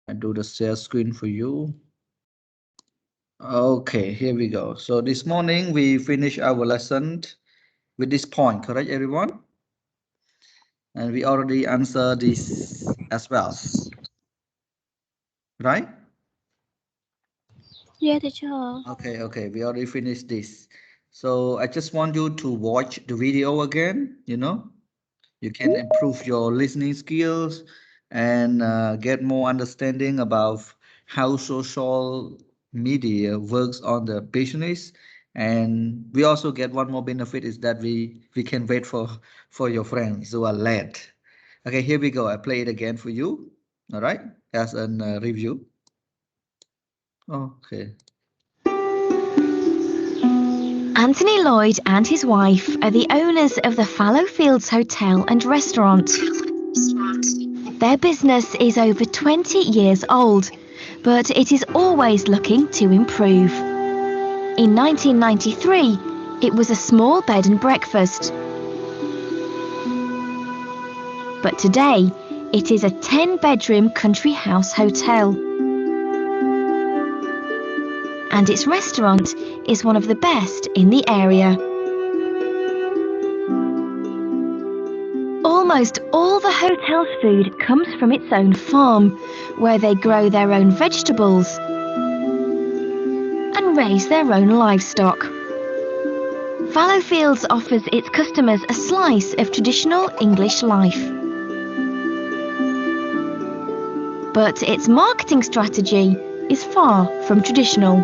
I do the share screen for you. Okay, here we go. So this morning we finish our lesson with this point, correct, everyone? And we already answered this as well, right? Yeah, teacher. Okay, we already finished this. So I just want you to watch the video again, you can improve your listening skills and get more understanding about how social media works on the business. And we also get one more benefit is that we can wait for your friends who are late. Okay, here we go. I play it again for you. All right, as a review. Okay. Anthony Lloyd and his wife are the owners of the Fallowfields Hotel and Restaurant. Their business is over 20 years old, but it is always looking to improve. In 1993, it was a small bed and breakfast. But today, it is a 10-bedroom country house hotel. And its restaurant is one of the best in the area. Almost all the hotel's food comes from its own farm, where they grow their own vegetables and raise their own livestock. Fallowfields offers its customers a slice of traditional English life. But its marketing strategy is far from traditional.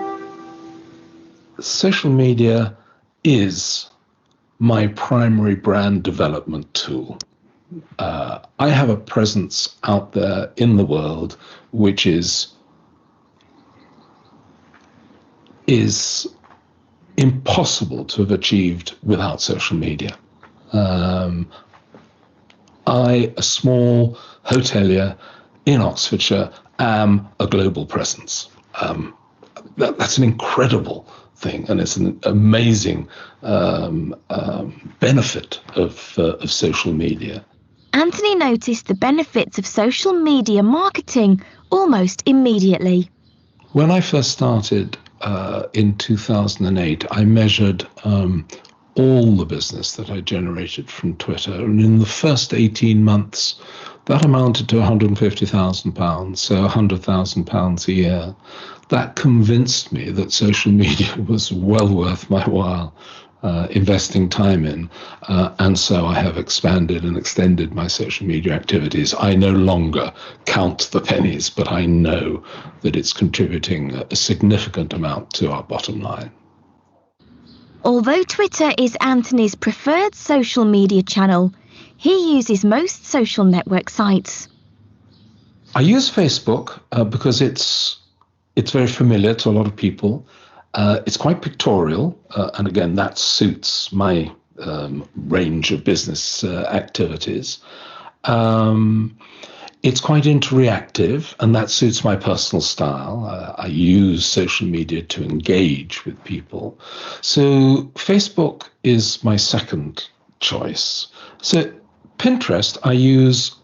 Social media is my primary brand development tool. I have a presence out there in the world which is impossible to have achieved without social media. I, a small hotelier in Oxfordshire, am a global presence. That's an incredible thing, and it's an amazing benefit of social media. Anthony noticed the benefits of social media marketing almost immediately. When I first started in 2008, I measured all the business that I generated from Twitter, and in the first 18 months, that amounted to £150,000, so £100,000 a year. That convinced me that social media was well worth my while investing time in, and so I have expanded and extended my social media activities. I no longer count the pennies, but I know that it's contributing a significant amount to our bottom line. Although Twitter is Anthony's preferred social media channel, he uses most social network sites. I use Facebook because it's very familiar to a lot of people. It's quite pictorial, and again, that suits my range of business activities. It's quite interactive, and that suits my personal style. I use social media to engage with people. So Facebook is my second choice. So Pinterest I use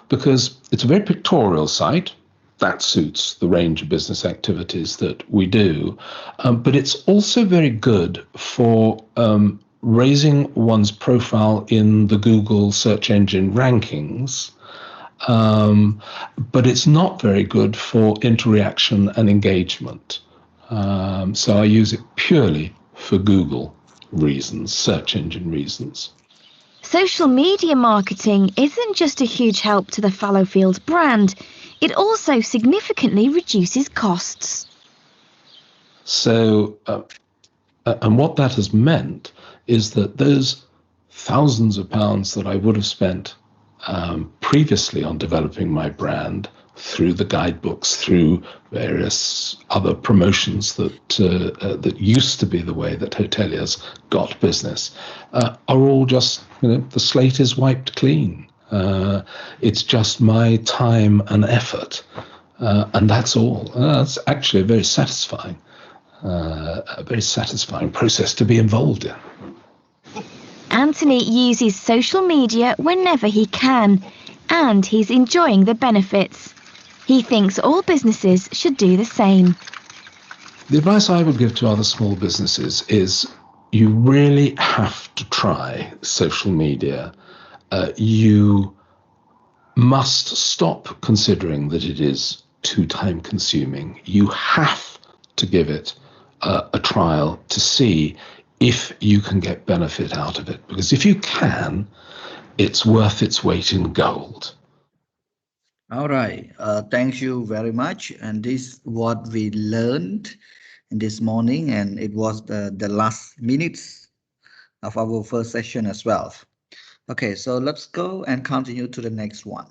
because it's a very pictorial site. That suits the range of business activities that we do. But it's also very good for raising one's profile in the Google search engine rankings. But it's not very good for interaction and engagement. So I use it purely for Google reasons, search engine reasons. Social media marketing isn't just a huge help to the Fallowfields brand, it also significantly reduces costs. So, and what that has meant is that those thousands of pounds that I would have spent previously on developing my brand through the guidebooks, through various other promotions that used to be the way that hoteliers got business, are all just, the slate is wiped clean. It's just my time and effort, and that's all. It's actually a very satisfying process to be involved in. Anthony uses social media whenever he can, and he's enjoying the benefits. He thinks all businesses should do the same. The advice I would give to other small businesses is you really have to try social media. You must stop considering that it is too time consuming. You have to give it a trial to see if you can get benefit out of it. Because if you can, it's worth its weight in gold. All right. Thank you very much. And this what we learned this morning, and it was the last minutes of our first session as well. Okay, so let's go and continue to the next one.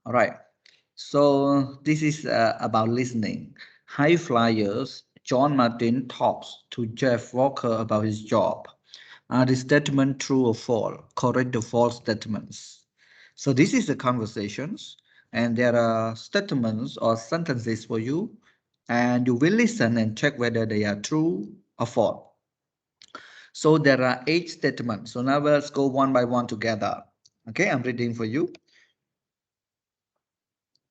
All right. So this is about listening. High flyers. John Martin talks to Jeff Walker about his job. Are the statement true or false? Correct the false statements. So this is the conversations, and there are statements or sentences for you, and you will listen and check whether they are true or false. So there are 8 statements. So now let's go one by one together. Okay, I'm reading for you.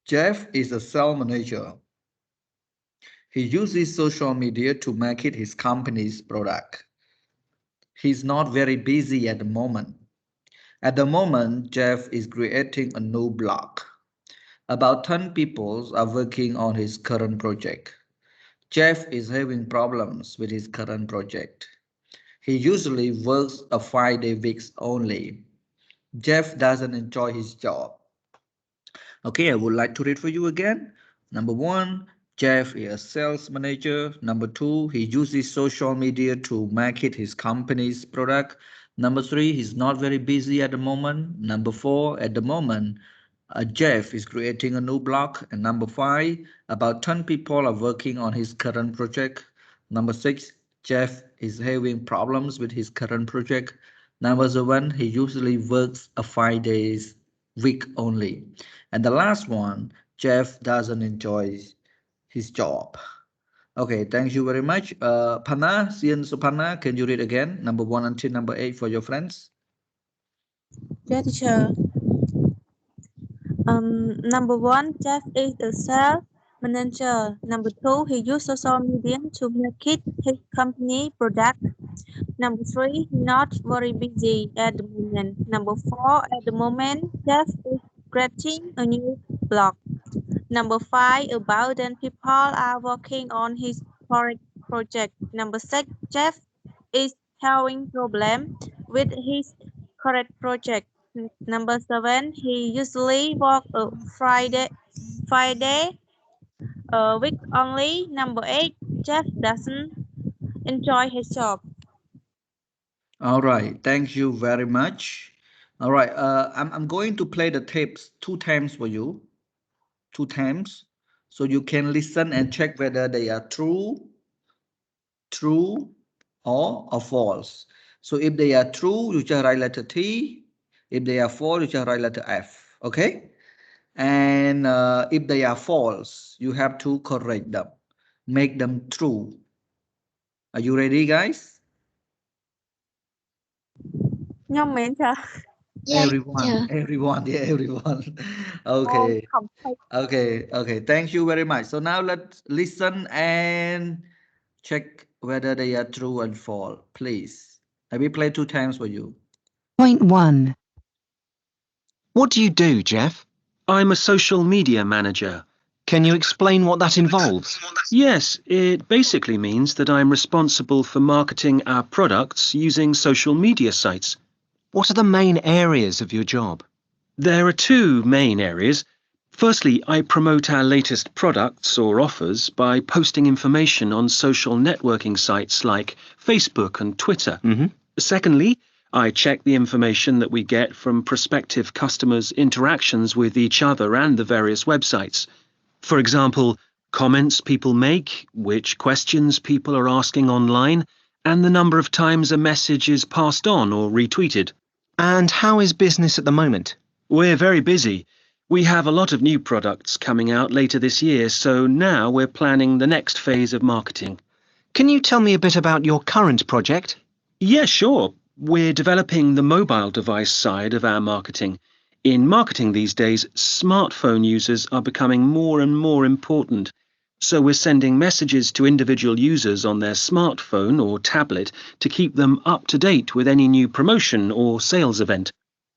Jeff is a sales manager. He uses social media to market his company's product. He's not very busy at the moment. At the moment, Jeff is creating a new blog. About 10 people are working on his current project. Jeff is having problems with his current project. He usually works a 5-day weeks only. Jeff doesn't enjoy his job. Okay, I would like to read for you again. Number 1, Jeff is a sales manager. Number 2, he uses social media to market his company's product. Number 3, he's not very busy at the moment. Number 4, at the moment, Jeff is creating a new blog. And number 5, about 10 people are working on his current project. Number 6, Jeff is having problems with his current project. Number 7, he usually works a 5 days week only. And the last one, Jeff doesn't enjoy his job. Okay, thank you very much. Panna, Sian Supanna, can you read again? Number 1 until number 8 for your friends. Yeah, teacher. Number 1, Jeff is a sales manager. Number 2, he uses social media to market his company product. Number 3, not very busy at the moment. Number 4, at the moment, Jeff is creating a new blog. Number 5, about 10 people are working on his project. Number 6, Jeff is having problem with his current project. Number 7, he usually works a Friday a week only. Number 8, Jeff doesn't enjoy his job. All right, thank you very much. All right, I'm going to play the tapes 2 times for you, 2 times, so you can listen and check whether they are true or false. So if they are true, you just write letter T. If they are false, you just write letter F. Okay? And if they are false, you have to correct them, make them true. Are you ready, guys? No, mentor. Everyone, yeah, everyone. Okay, okay. Thank you very much. So now let's listen and check whether they are true and false, please. I will play 2 times for you. Point 1. What do you do, Jeff? I'm a social media manager. Can you explain what that involves? Yes, it basically means that I'm responsible for marketing our products using social media sites. What are the main areas of your job? There are 2 main areas. Firstly, I promote our latest products or offers by posting information on social networking sites like Facebook and Twitter. Secondly, I check the information that we get from prospective customers' interactions with each other and the various websites. For example, comments people make, which questions people are asking online, and the number of times a message is passed on or retweeted. And how is business at the moment? We're very busy. We have a lot of new products coming out later this year, so now we're planning the next phase of marketing. Can you tell me a bit about your current project? Yeah, sure. We're developing the mobile device side of our marketing. In marketing these days, smartphone users are becoming more and more important. So we're sending messages to individual users on their smartphone or tablet to keep them up to date with any new promotion or sales event.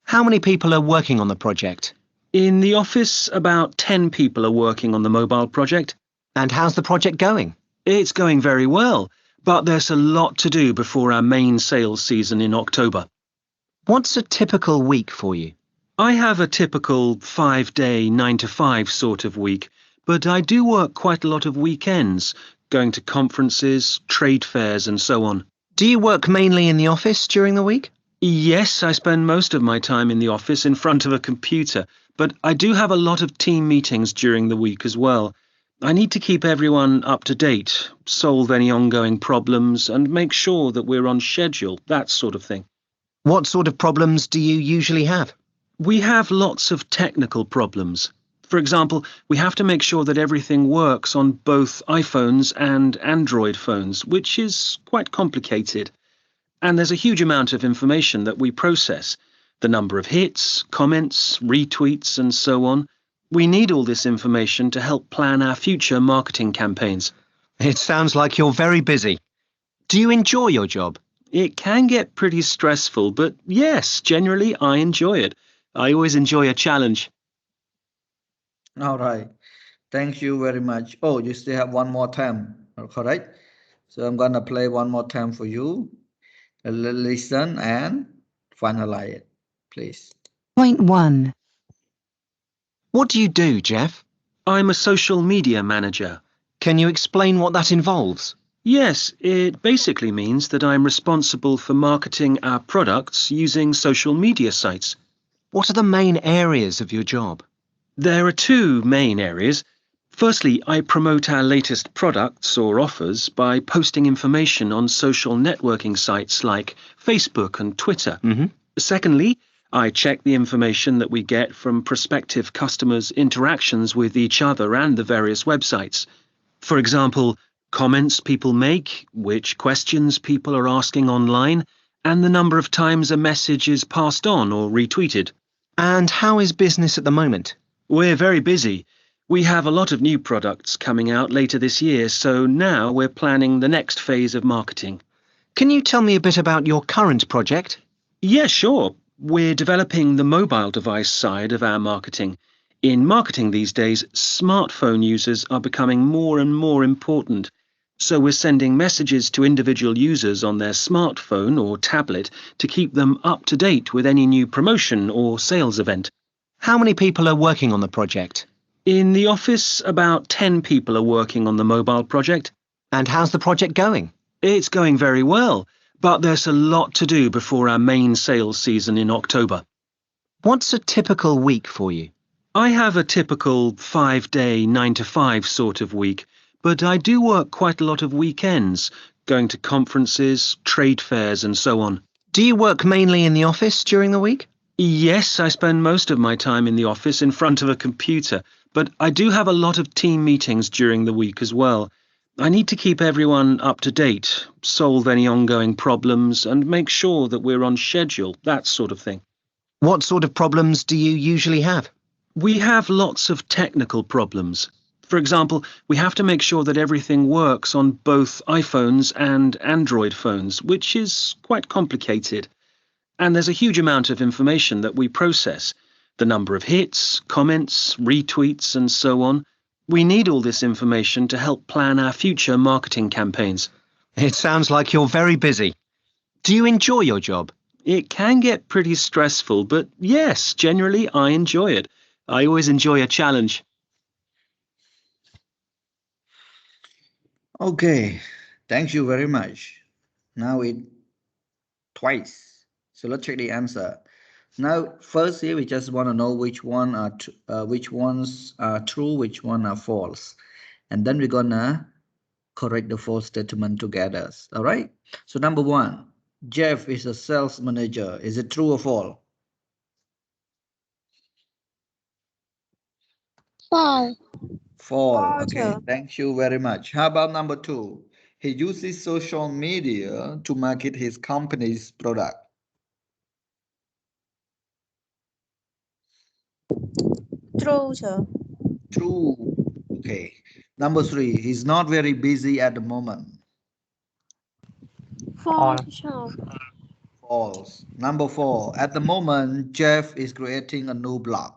How many people are working on the project? In the office, about 10 people are working on the mobile project. And how's the project going? It's going very well, but there's a lot to do before our main sales season in October. What's a typical week for you? I have a typical 5-day, 9 to 5 sort of week, but I do work quite a lot of weekends, going to conferences, trade fairs and so on. Do you work mainly in the office during the week? Yes, I spend most of my time in the office in front of a computer, but I do have a lot of team meetings during the week as well. I need to keep everyone up to date, solve any ongoing problems, and make sure that we're on schedule, that sort of thing. What sort of problems do you usually have? We have lots of technical problems. For example, we have to make sure that everything works on both iPhones and Android phones, which is quite complicated. And there's a huge amount of information that we process. The number of hits, comments, retweets, and so on. We need all this information to help plan our future marketing campaigns. It sounds like you're very busy. Do you enjoy your job? It can get pretty stressful, but yes, generally I enjoy it. I always enjoy a challenge. All right. Thank you very much. Oh, you still have one more time, correct? So I'm gonna play one more time for you. Listen and finalize it, please. Point 1. What do you do, Jeff? I'm a social media manager. Can you explain what that involves? Yes, it basically means that I'm responsible for marketing our products using social media sites. What are the main areas of your job? There are two main areas. Firstly, I promote our latest products or offers by posting information on social networking sites like Facebook and Twitter. Secondly, I check the information that we get from prospective customers' interactions with each other and the various websites. For example, comments people make, which questions people are asking online, and the number of times a message is passed on or retweeted. And how is business at the moment? We're very busy. We have a lot of new products coming out later this year, so now we're planning the next phase of marketing. Can you tell me a bit about your current project? Yeah, sure. We're developing the mobile device side of our marketing. In marketing these days, smartphone users are becoming more and more important. So we're sending messages to individual users on their smartphone or tablet to keep them up to date with any new promotion or sales event. How many people are working on the project? In the office, about 10 people are working on the mobile project. And how's the project going? It's going very well, but there's a lot to do before our main sales season in October. What's a typical week for you? I have a typical 5-day, 9 to 5 sort of week, but I do work quite a lot of weekends, going to conferences, trade fairs and so on. Do you work mainly in the office during the week? Yes, I spend most of my time in the office in front of a computer, but I do have a lot of team meetings during the week as well. I need to keep everyone up to date, solve any ongoing problems, and make sure that we're on schedule, that sort of thing. What sort of problems do you usually have? We have lots of technical problems. For example, we have to make sure that everything works on both iPhones and Android phones, which is quite complicated. And there's a huge amount of information that we process. The number of hits, comments, retweets, and so on. We need all this information to help plan our future marketing campaigns. It sounds like you're very busy. Do you enjoy your job? It can get pretty stressful, but yes, generally I enjoy it. I always enjoy a challenge. Okay, thank you very much. Now it twice. So let's check the answer. Now, first here we just want to know which ones are true, which one are false, and then we're gonna correct the false statement together. All right. So number 1, Jeff is a sales manager. Is it true or false? False. False. Okay. False. Thank you very much. How about number 2? He uses social media to market his company's product. True, sir. True. Okay. Number 3, he's not very busy at the moment. False, sir. False. Number 4, at the moment, Jeff is creating a new blog.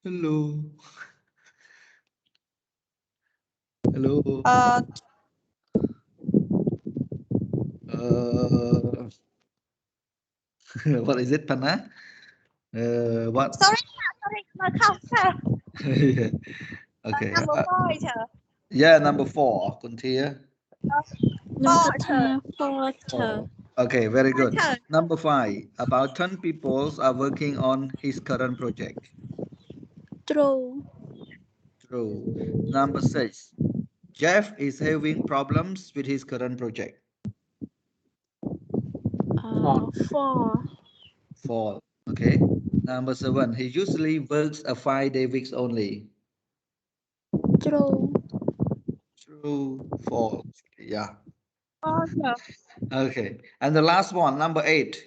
Hello. Hello. Uh, what is it, Pana? What? Sorry, my sir. Yeah. Okay. Number 4, sir. Yeah, number 4. Continue. Number 4, sir. Okay, very good. Turn. Number 5. About 10 people are working on his current project. True. True. Number 6. Jeff is having problems with his current project. False. False. Okay. Number 7. He usually works a 5-day weeks only. True. True. False. Yeah. False, sir. Okay. And the last one, number 8.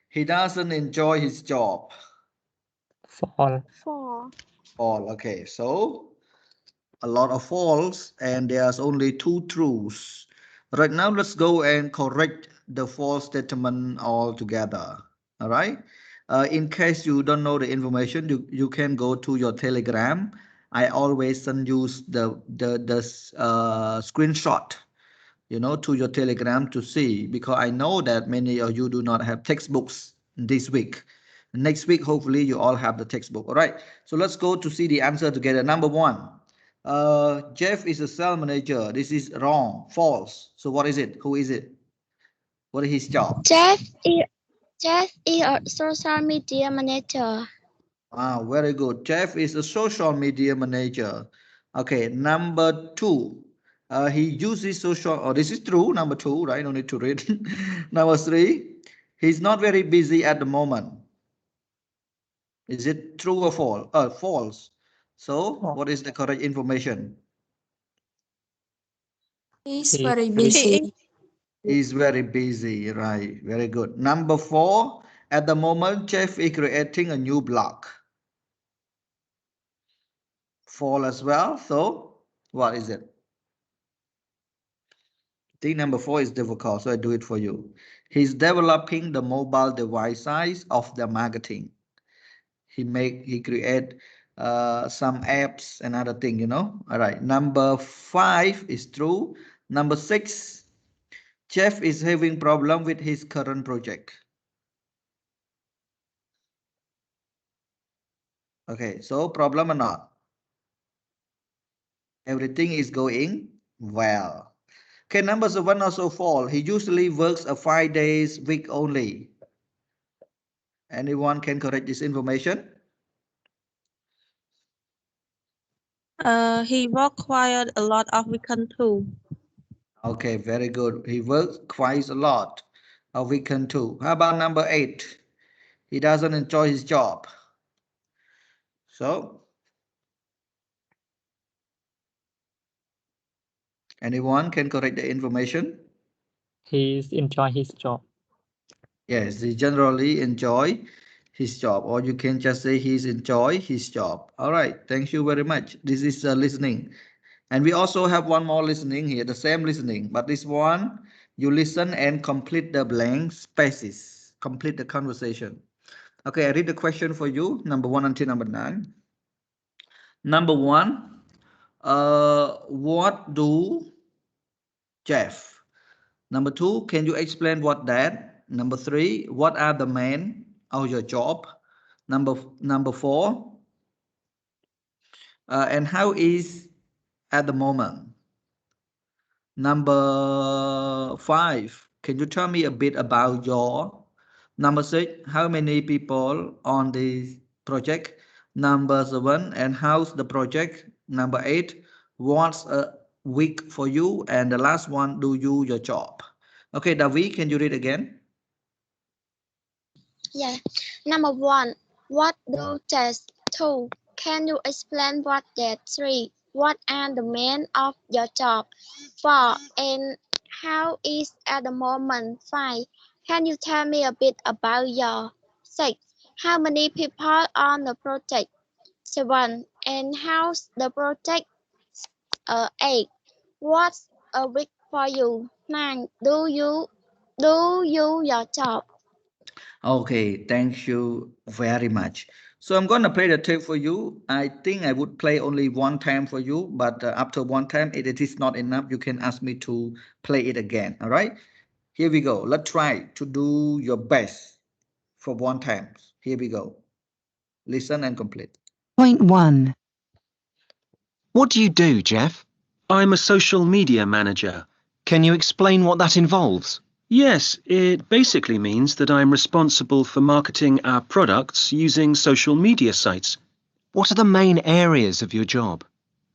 He doesn't enjoy his job. False. False. Okay. So a lot of false and there's only 2 truths. Right now, let's go and correct the false statement altogether. All right. In case you don't know the information, you can go to your Telegram. I always send you the screenshot, to your Telegram to see, because I know that many of you do not have textbooks this week. Next week, hopefully, you all have the textbook. All right. So let's go to see the answer together. Number 1. Jeff is a sales manager. This is wrong, false. So what is it? Who is it? What is his job? Jeff is a social media manager. Very good. Jeff is a social media manager. Okay, number 2. He uses social. Oh, this is true. Number 2, right? No need to read. Number 3. He's not very busy at the moment. Is it true or false? False. So, what is the correct information? He's very busy. He's very busy, right? Very good. Number 4, at the moment, Jeff is creating a new blog. Fall as well. So, what is it? I think number 4 is difficult, so I do it for you. He's developing the mobile device size of the marketing. He create some apps and other thing. All right. Number 5 is true. Number 6. Jeff is having problem with his current project. Okay, so problem or not? Everything is going well. Okay, number 7 also fall. He usually works a 5 days week only. Anyone can correct this information? He work quite a lot of weekend too. Okay, very good. He works quite a lot of weekend too. How about number 8? He doesn't enjoy his job. So, anyone can correct the information? He enjoy his job. Yes, he generally enjoy his job, or you can just say he's enjoy his job. All right, thank you very much. This is listening. And we also have one more listening here, the same listening, but this one, you listen and complete the blank spaces, complete the conversation. Okay, I read the question for you, number 1 until number 9. Number 1, what do Jeff? Number 2, can you explain what that? Number 3, what are the main of your job? Number 4, and how is at the moment? Number 5, can you tell me a bit about your? Number 6, how many people on this project? Number 7, and how's the project? Number 8, what's a week for you? And the last one, do you your job? Okay, Davi, can you read again? Yeah. Number 1. What do test 2? Can you explain what that 3? What are the main of your job? 4. And how is at the moment? 5. Can you tell me a bit about your 6. How many people on the project? 7. And how's the project? 8. What's a week for you? 9. Do you your job? Okay, thank you very much. So I'm gonna play the tape for you. I think I would play only one time for you, but after one time, it is not enough. You can ask me to play it again. All right, here we go. Let's try to do your best for one time. Here we go. Listen and complete. Point 1. What do you do, Jeff? I'm a social media manager. Can you explain what that involves? Yes, it basically means that I'm responsible for marketing our products using social media sites. What are the main areas of your job?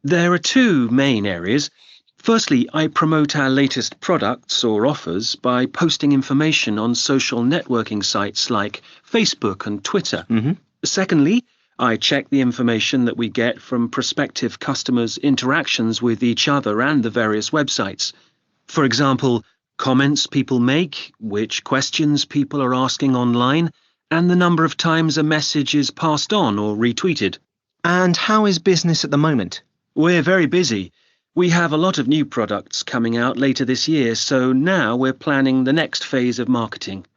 There are two main areas. Firstly, I promote our latest products or offers by posting information on social networking sites like Facebook and Twitter. Secondly, I check the information that we get from prospective customers' interactions with each other and the various websites. For example, comments people make, which questions people are asking online, and the number of times a message is passed on or retweeted. And how is business at the moment? We're very busy. We have a lot of new products coming out later this year, so now we're planning the next phase of marketing.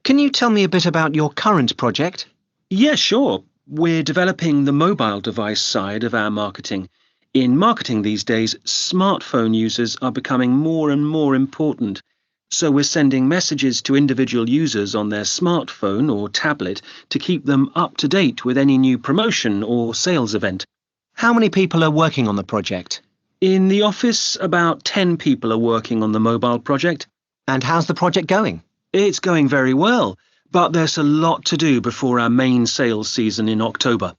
Can you tell me a bit about your current project? Yeah, sure. We're developing the mobile device side of our marketing. In marketing these days, smartphone users are becoming more and more important. So we're sending messages to individual users on their smartphone or tablet to keep them up to date with any new promotion or sales event. How many people are working on the project? In the office, about 10 people are working on the mobile project. And how's the project going? It's going very well, but there's a lot to do before our main sales season in October.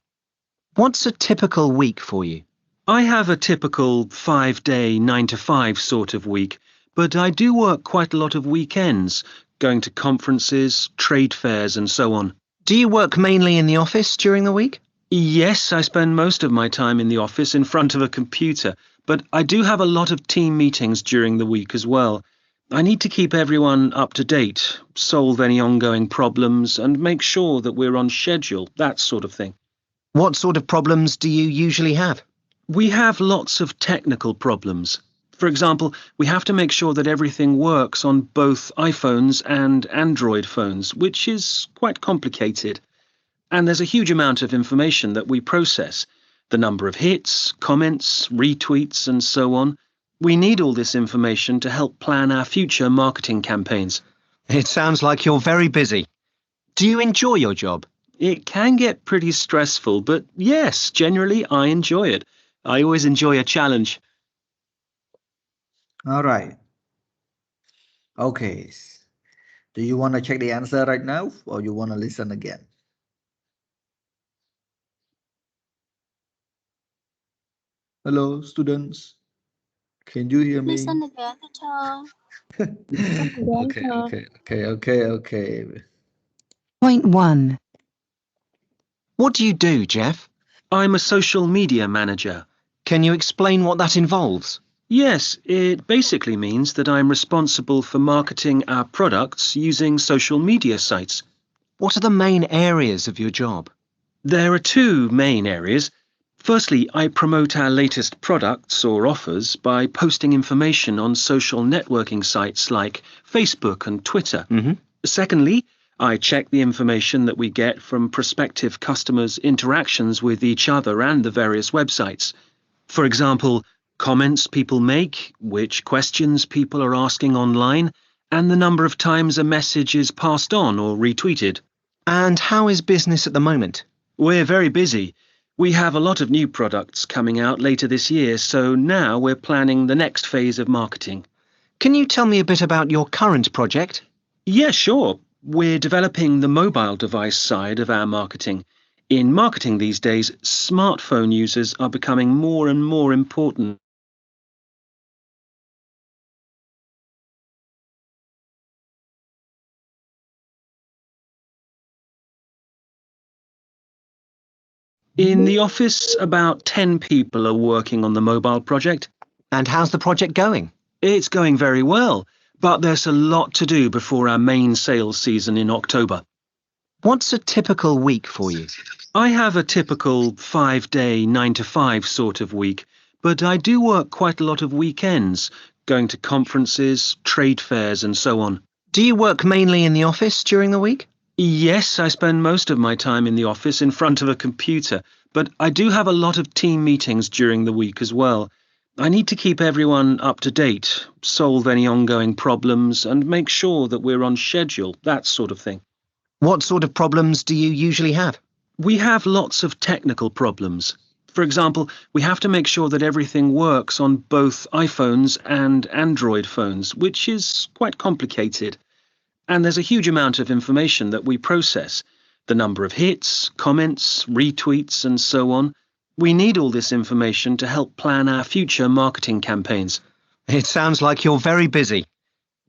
What's a typical week for you? I have a typical 5-day, 9 to 5 sort of week, but I do work quite a lot of weekends, going to conferences, trade fairs and so on. Do you work mainly in the office during the week? Yes, I spend most of my time in the office in front of a computer, but I do have a lot of team meetings during the week as well. I need to keep everyone up to date, solve any ongoing problems, and make sure that we're on schedule, that sort of thing. What sort of problems do you usually have? We have lots of technical problems. For example, we have to make sure that everything works on both iPhones and Android phones, which is quite complicated. And there's a huge amount of information that we process. The number of hits, comments, retweets, and so on. We need all this information to help plan our future marketing campaigns. It sounds like you're very busy. Do you enjoy your job? It can get pretty stressful, but yes, generally I enjoy it. I always enjoy a challenge. All right. Okay. Do you want to check the answer right now or you want to listen again? Hello, students. Can you hear me? Listen again, teacher. Okay. Point 1. What do you do, Jeff? I'm a social media manager. Can you explain what that involves? Yes, it basically means that I'm responsible for marketing our products using social media sites. What are the main areas of your job? There are two main areas. Firstly, I promote our latest products or offers by posting information on social networking sites like Facebook and Twitter. Secondly, I check the information that we get from prospective customers' interactions with each other and the various websites. For example, comments people make, which questions people are asking online, and the number of times a message is passed on or retweeted. And how is business at the moment? We're very busy. We have a lot of new products coming out later this year, so now we're planning the next phase of marketing. Can you tell me a bit about your current project? Yeah, sure. We're developing the mobile device side of our marketing. In marketing these days, smartphone users are becoming more and more important. In the office, about 10 people are working on the mobile project. And how's the project going? It's going very well, but there's a lot to do before our main sales season in October. What's a typical week for you? I have a typical 5-day, 9 to 5 sort of week, but I do work quite a lot of weekends, going to conferences, trade fairs and so on. Do you work mainly in the office during the week? Yes, I spend most of my time in the office in front of a computer, but I do have a lot of team meetings during the week as well. I need to keep everyone up to date, solve any ongoing problems, and make sure that we're on schedule, that sort of thing. What sort of problems do you usually have? We have lots of technical problems. For example, we have to make sure that everything works on both iPhones and Android phones, which is quite complicated. And there's a huge amount of information that we process. The number of hits, comments, retweets, and so on. We need all this information to help plan our future marketing campaigns. It sounds like you're very busy.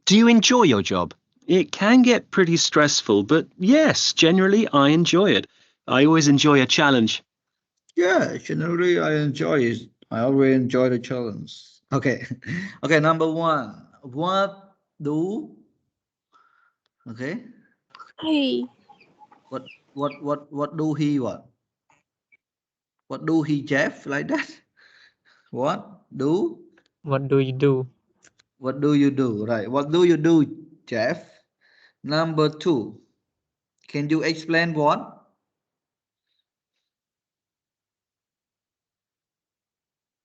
Do you enjoy your job? It can get pretty stressful, but yes, generally I enjoy it. I always enjoy a challenge. Yeah, generally I enjoy it. I always enjoy the challenge. Okay. Okay, number one. What do okay? He. What do he what? What do he Jeff like that? What do What do you do? what do you do? Right. What do you do, Jeff? Number two. Can you explain what?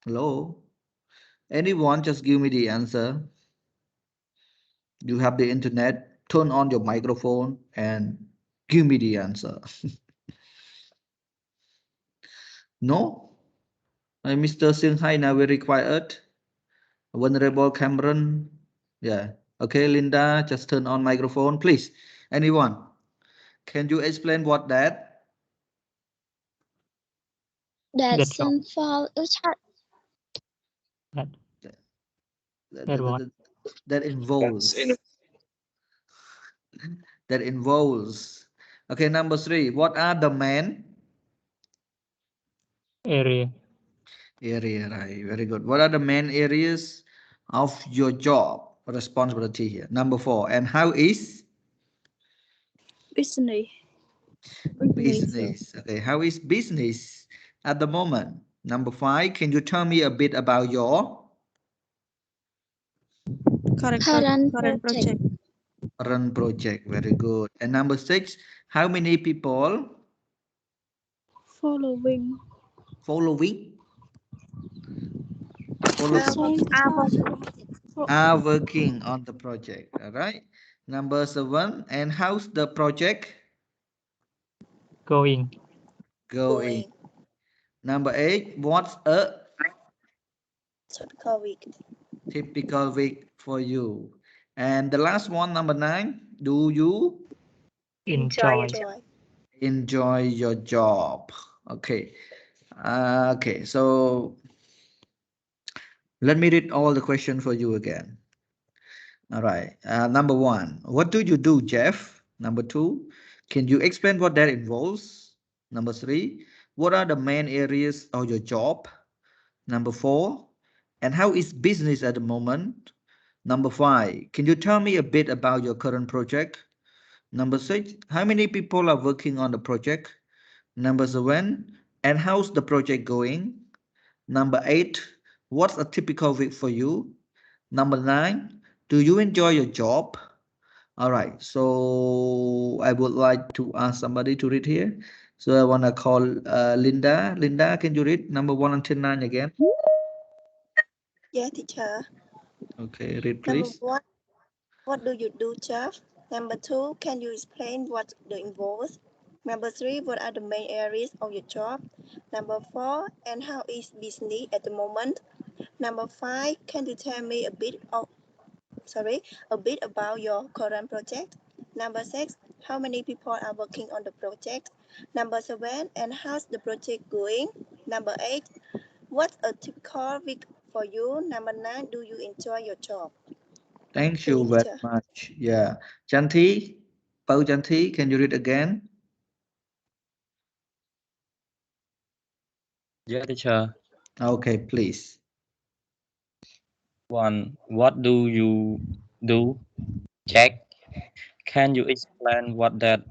Hello? Anyone just give me the answer. You have the internet, turn on your microphone and give me the answer. No? Mr. Shanghai now very quiet. Vulnerable Cameron. Yeah. Okay, Linda, just turn on microphone, please. Anyone? Can you explain what that? That That job. simple chat. That That, that what? that involves. That involves. Okay, number three. What are the main Area. area? Right. Very good. What are the main areas of your job responsibility here? Number four. And how is Business. business? Okay. How is business at the moment? Number five. Can you tell me a bit about your Current project. current project? Very good. And number six. How many people Following. following are working on the project? All right. Number seven. And how's the project Going. going? Number eight. What's a typical week for you? And the last one, number nine. Do you Enjoy. enjoy your job? Okay. Okay. So let me read all the questions for you again. All right. Number one, what do you do, Jeff? Number two, can you explain what that involves? Number three, what are the main areas of your job? Number four, and how is business at the moment? Number five, can you tell me a bit about your current project? Number six, how many people are working on the project? Number seven, and how's the project going? Number eight, what's a typical week for you? Number nine, do you enjoy your job? All right, so I would like to ask somebody to read here. So I want to call Linda. Linda, can you read number 1 until 9 again? Yeah, teacher. Okay, read Number please. one, what do you do, Jeff? Number two, can you explain what the involves? Number three, what are the main areas of your job? Number four, and how is business at the moment? Number five, can you tell me a bit about your current project? Number six, how many people are working on the project? Number seven, and how's the project going? Number eight, what's a typical week for you? Number nine, do you enjoy your job? Thank you very much. Yeah. Janti, Pau Janti, can you read again? Yeah, teacher. Okay, please. 1. What do you Do. Jack, can you explain what that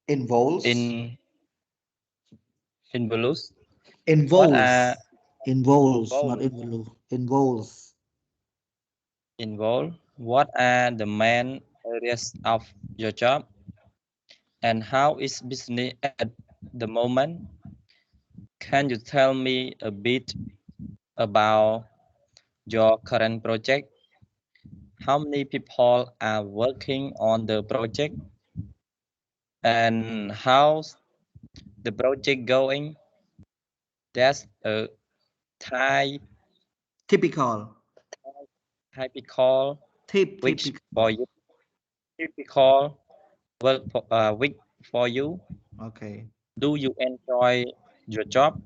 Involves. in involves? What are Involves. Involves, not involved? involve. Involves. Involved? What are the main areas of your job? And how is business at the moment? Can you tell me a bit about your current project? How many people are working on the project? And how's the project going? That's a type Typical. typical week for Typical. you. Typical week for you. Okay. Do you enjoy your job?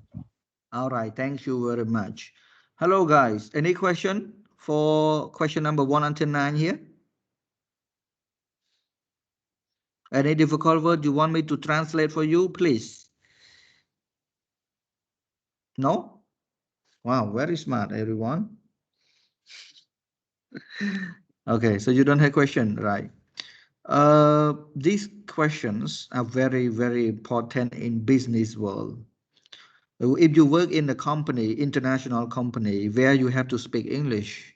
All right. Thank you very much. Hello, guys. Any question for question number 1 until 9 here? Any difficult word you want me to translate for you, please? No? Wow, very smart, everyone. Okay, so you don't have question, right? These questions are very, very important in business world. If you work in a company, international company, where you have to speak English,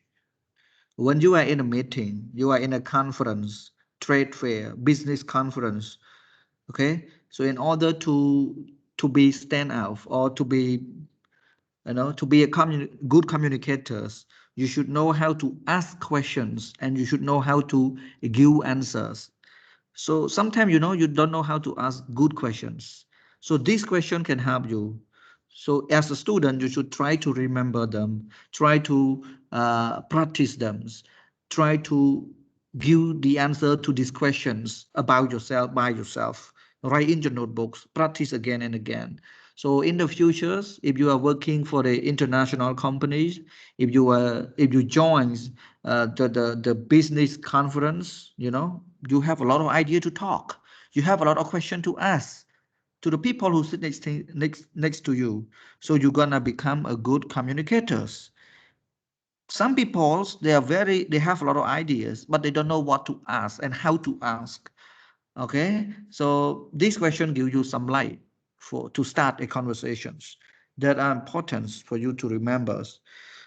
when you are in a meeting, you are in a conference, trade fair, business conference, okay? So in order to be stand out or to be, to be a good communicators, you should know how to ask questions and you should know how to give answers. So sometimes, you don't know how to ask good questions. So this question can help you. So as a student, you should try to remember them, try to practice them, try to give the answer to these questions about yourself by yourself. Write in your notebooks, practice again and again. So in the futures, if you are working for the international companies, if you join the business conference, you have a lot of idea to talk. You have a lot of question to ask to the people who sit next to you. So you're gonna become a good communicators. Some people they have a lot of ideas, but they don't know what to ask and how to ask. Okay, so this question gives you some light to start a conversations that are important for you to remember.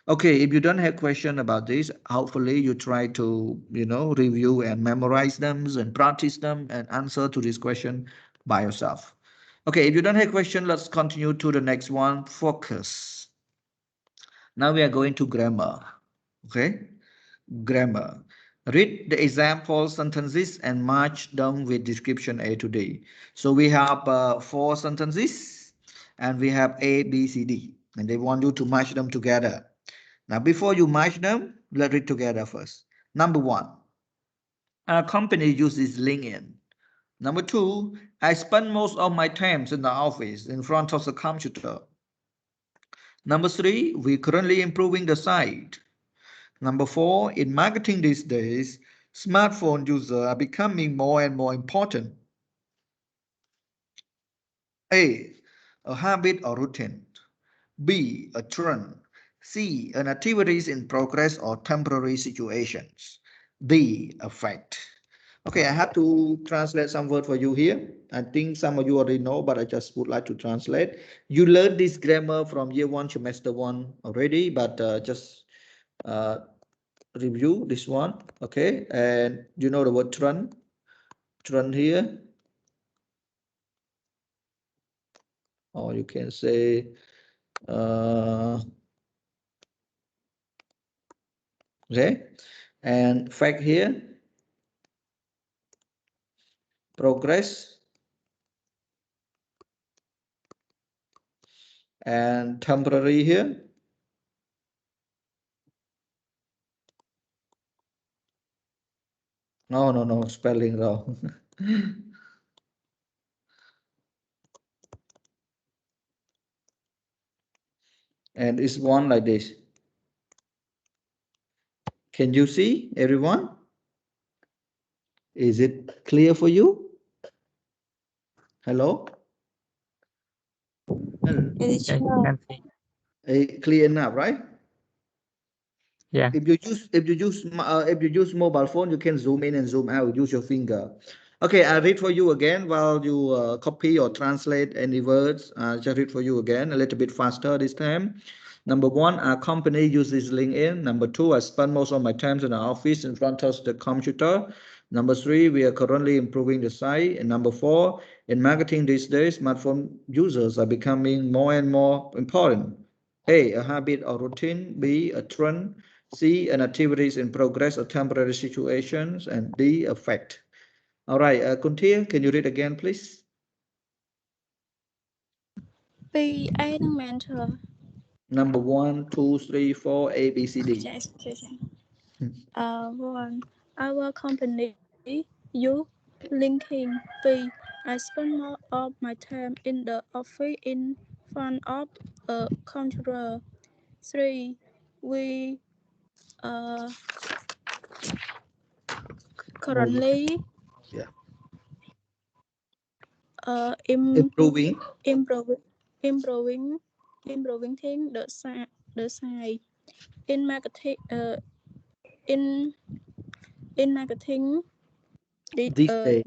Okay, if you don't have question about this, hopefully you try to, review and memorize them and practice them and answer to this question by yourself. Okay, if you don't have question, let's continue to the next one, focus. Now we are going to grammar. Okay, grammar. Read the example sentences and match them with description A to D. So we have 4 sentences and we have A, B, C, D. And they want you to match them together. Now, before you match them, let's read together first. Number 1, our company uses LinkedIn. Number 2, I spend most of my time in the office in front of the computer. Number 3, we're currently improving the site. Number 4, in marketing these days, smartphone users are becoming more and more important. A habit or routine. B, a trend. C, an activities in progress or temporary situations. D, a fact. Okay, I have to translate some word for you here. I think some of you already know, but I just would like to translate. You learned this grammar from year 1, semester 1 already, but just uh, review this one. Okay, and you know the word trend here, or you can say okay, and fact here, progress, and temporary here. No, spelling wrong. And it's one like this. Can you see, everyone? Is it clear for you? Hello? Teacher. Okay, can see. Clear enough, right? Yeah. If you use mobile phone, you can zoom in and zoom out. Use your finger. Okay, I read for you again while you copy or translate any words. Just read for you again a little bit faster this time. Number one, our company uses LinkedIn. Number two, I spend most of my time in the office in front of the computer. Number three, we are currently improving the site. And number four, in marketing these days, smartphone users are becoming more and more important. A, a habit or routine. B, a trend. C, an activities in progress or temporary situations. And D, a fact. All right, Kuntia, can you read again, please? Be a mentor. Number one, two, three, four, A, B, C, D. One, our company use LinkedIn. B, I spend more of my time in the office in front of a computer. Three, we uh, Move. currently Yeah. improving Improving. improving improving thing the side in marketing in marketing This day.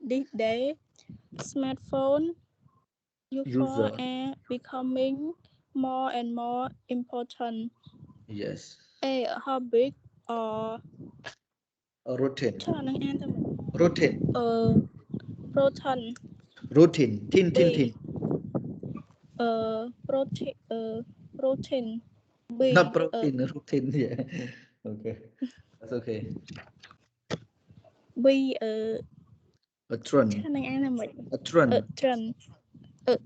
this day smartphone useful User. and becoming more and more important. Yes. A habit or A routine. cho năng an thôi Routine. protein. Routine. Tin, tin, B tin. protein. Not B protein, routine. Yeah. Okay. That's okay. B A cho trend. năng an là mình A trend.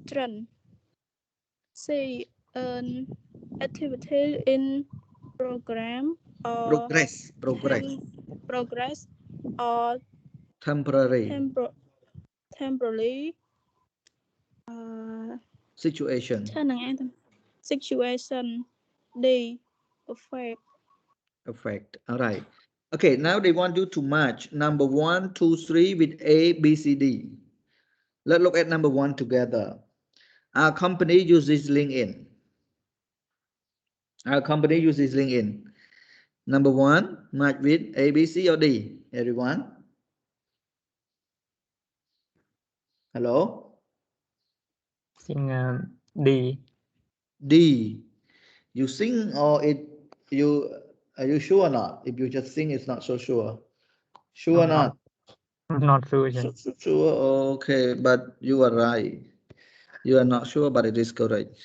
trend. C an activity in program or Progress. Progress. progress or Temporary. temporary uh, Situation. cho năng an thôi situation. D effect. Perfect. All right. Okay, now they want you to match number one, two, three with A, B, C, D. Let's look at number one together. Our company uses LinkedIn. Our company uses LinkedIn. Number one, match with A, B, C, or D. Everyone? Hello? Xin D. D. You sing or it you are you sure or not? If you just sing, it's not so sure. Sure or I'm not? not sure. Sir. Sure. Okay, but you are right. You are not sure, but it is correct.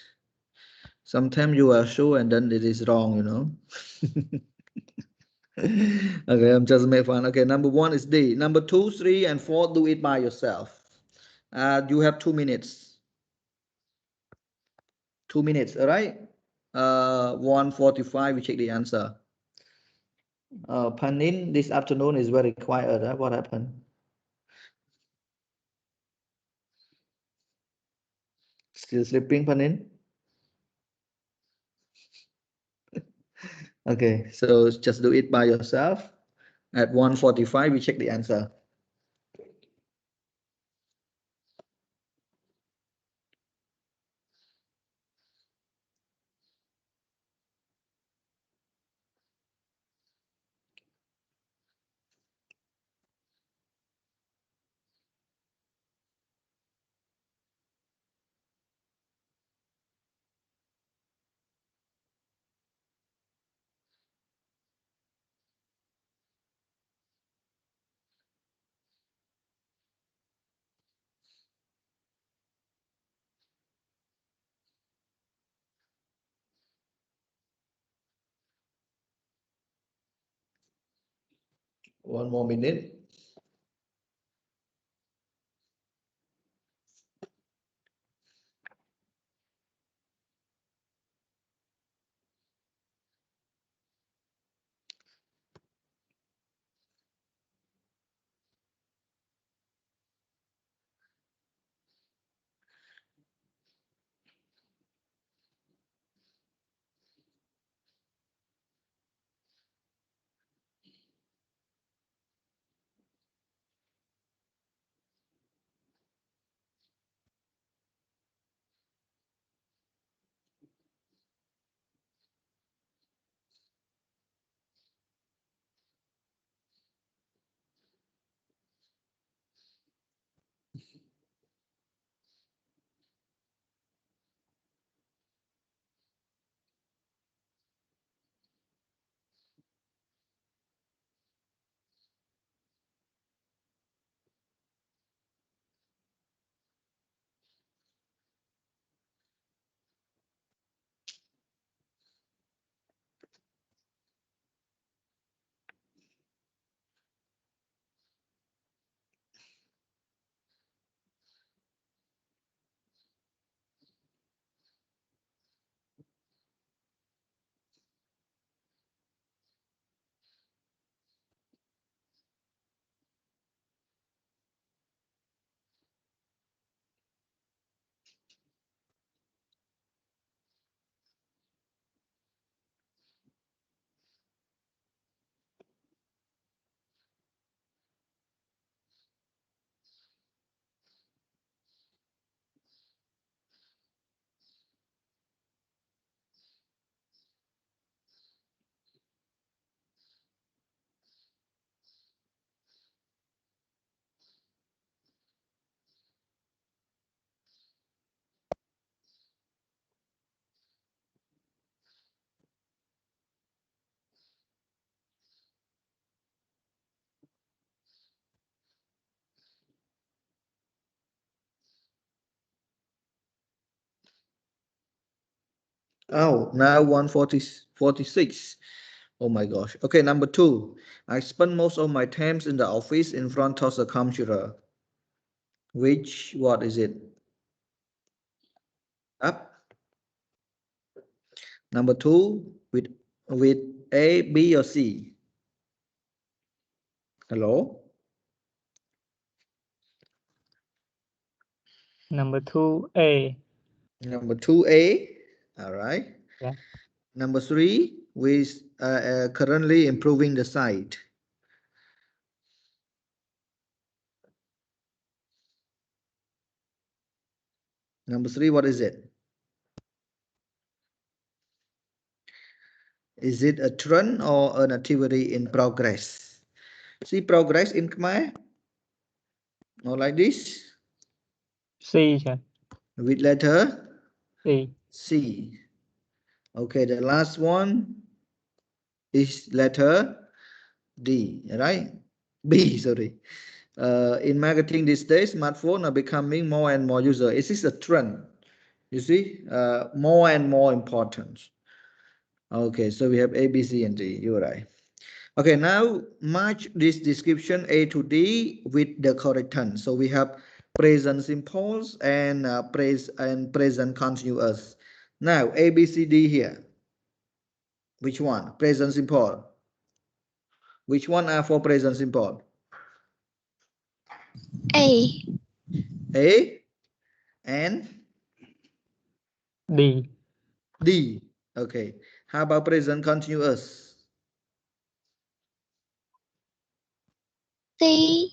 Sometimes you are sure and then it is wrong, you know. Okay, I'm just making fun. Okay, number one is D. Number two, three, and four, do it by yourself. You have 2 minutes. 2 minutes, all right? 1:45, we check the answer. Panin this afternoon is very quiet. Huh? What happened? Still sleeping, Panin? Okay, so just do it by yourself. At 1:45, we check the answer. One more minute. Oh, now 146. Oh my gosh. Okay, number 2. I spend most of my times in the office in front of the computer. Which, what is it? Up. Number 2, with A, B, or C? Hello? Number 2A. Number 2A. All right. Yeah. Number 3, with currently improving the site. Number 3, what is it? Is it a trend or an activity in progress? See progress in Khmer? Or like this? C, sir. With letter C. C. Okay, the last one is letter D, right? B, sorry. In marketing these days, smartphones are becoming more and more user. It is a trend, you see, more and more important. Okay, so we have A, B, C, and D. You're right. Okay, now match this description A to D with the correct tense. So we have present simple and present continuous. Now A, B, C, D here. Which one? Present simple. Which one are for present simple? A. A and D. D. Okay. How about present continuous? C.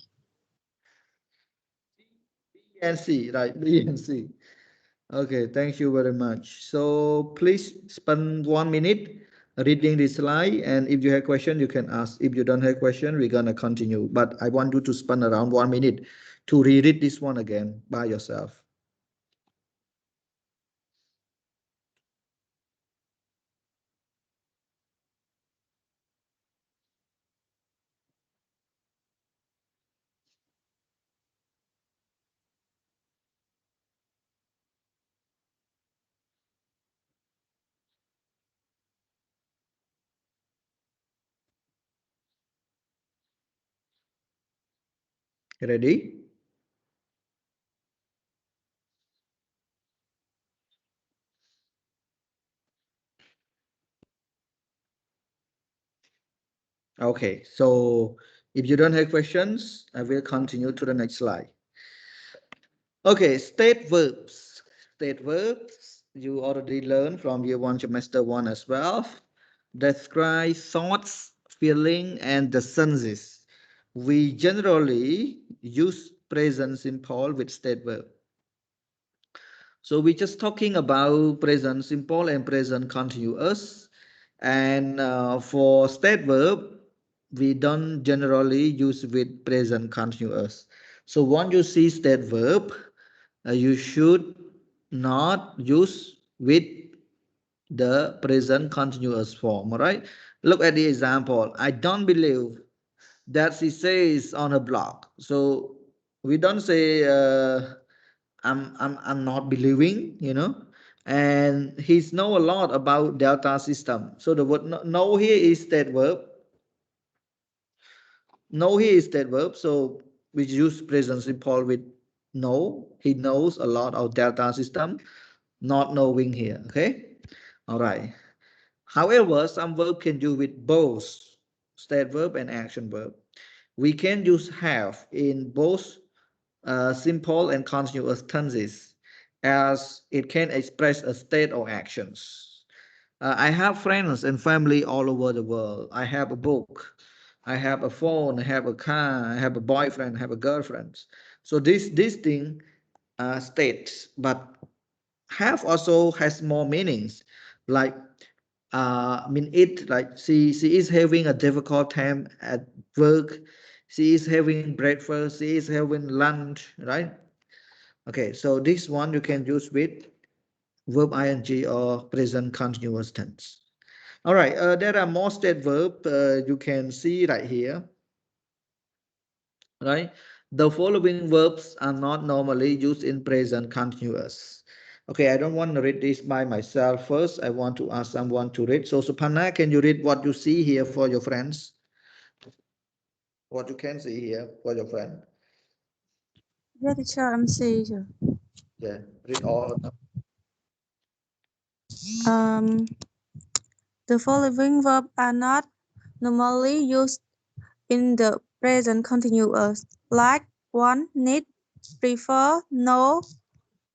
B and C, right? B and C. Okay, thank you very much. So please spend 1 minute reading this slide, and if you have question, you can ask. If you don't have question, we're gonna continue. But I want you to spend around 1 minute to reread this one again by yourself. Ready? Okay, so if you don't have questions, I will continue to the next slide. Okay, state verbs. State verbs, you already learned from year 1, semester 1 as well. Describe thoughts, feeling, and the senses. We generally use present simple with state verb. So we're just talking about present simple and present continuous. And for state verb, we don't generally use with present continuous. So once you see state verb, you should not use with the present continuous form. All right. Look at the example. I don't believe that she says on her blog. So we don't say I'm not believing, and he's know a lot about delta system. So the word know here is state verb. Know here is state verb. So we use present simple with know. He knows a lot of delta system. Not knowing here. Okay. All right. However, some verb can do with both state verb and action verb. We can use have in both simple and continuous tenses, as it can express a state or actions. I have friends and family all over the world. I have a book. I have a phone. I have a car. I have a boyfriend. I have a girlfriend. So this thing states, but have also has more meanings, like I mean it like she is having a difficult time at work. She is having breakfast. She is having lunch, right? Okay, so this one you can use with verb ing or present continuous tense. All right, there are more state verb you can see right here, right? The following verbs are not normally used in present continuous. Okay, I don't want to read this by myself first. I want to ask someone to read. So Supanna, can you read what you see here for your friends? What you can see here for your friend? Yeah, teacher, I'm saying. Yeah, read all of them. Um, the following verbs are not normally used in the present continuous, like want, need, prefer, know,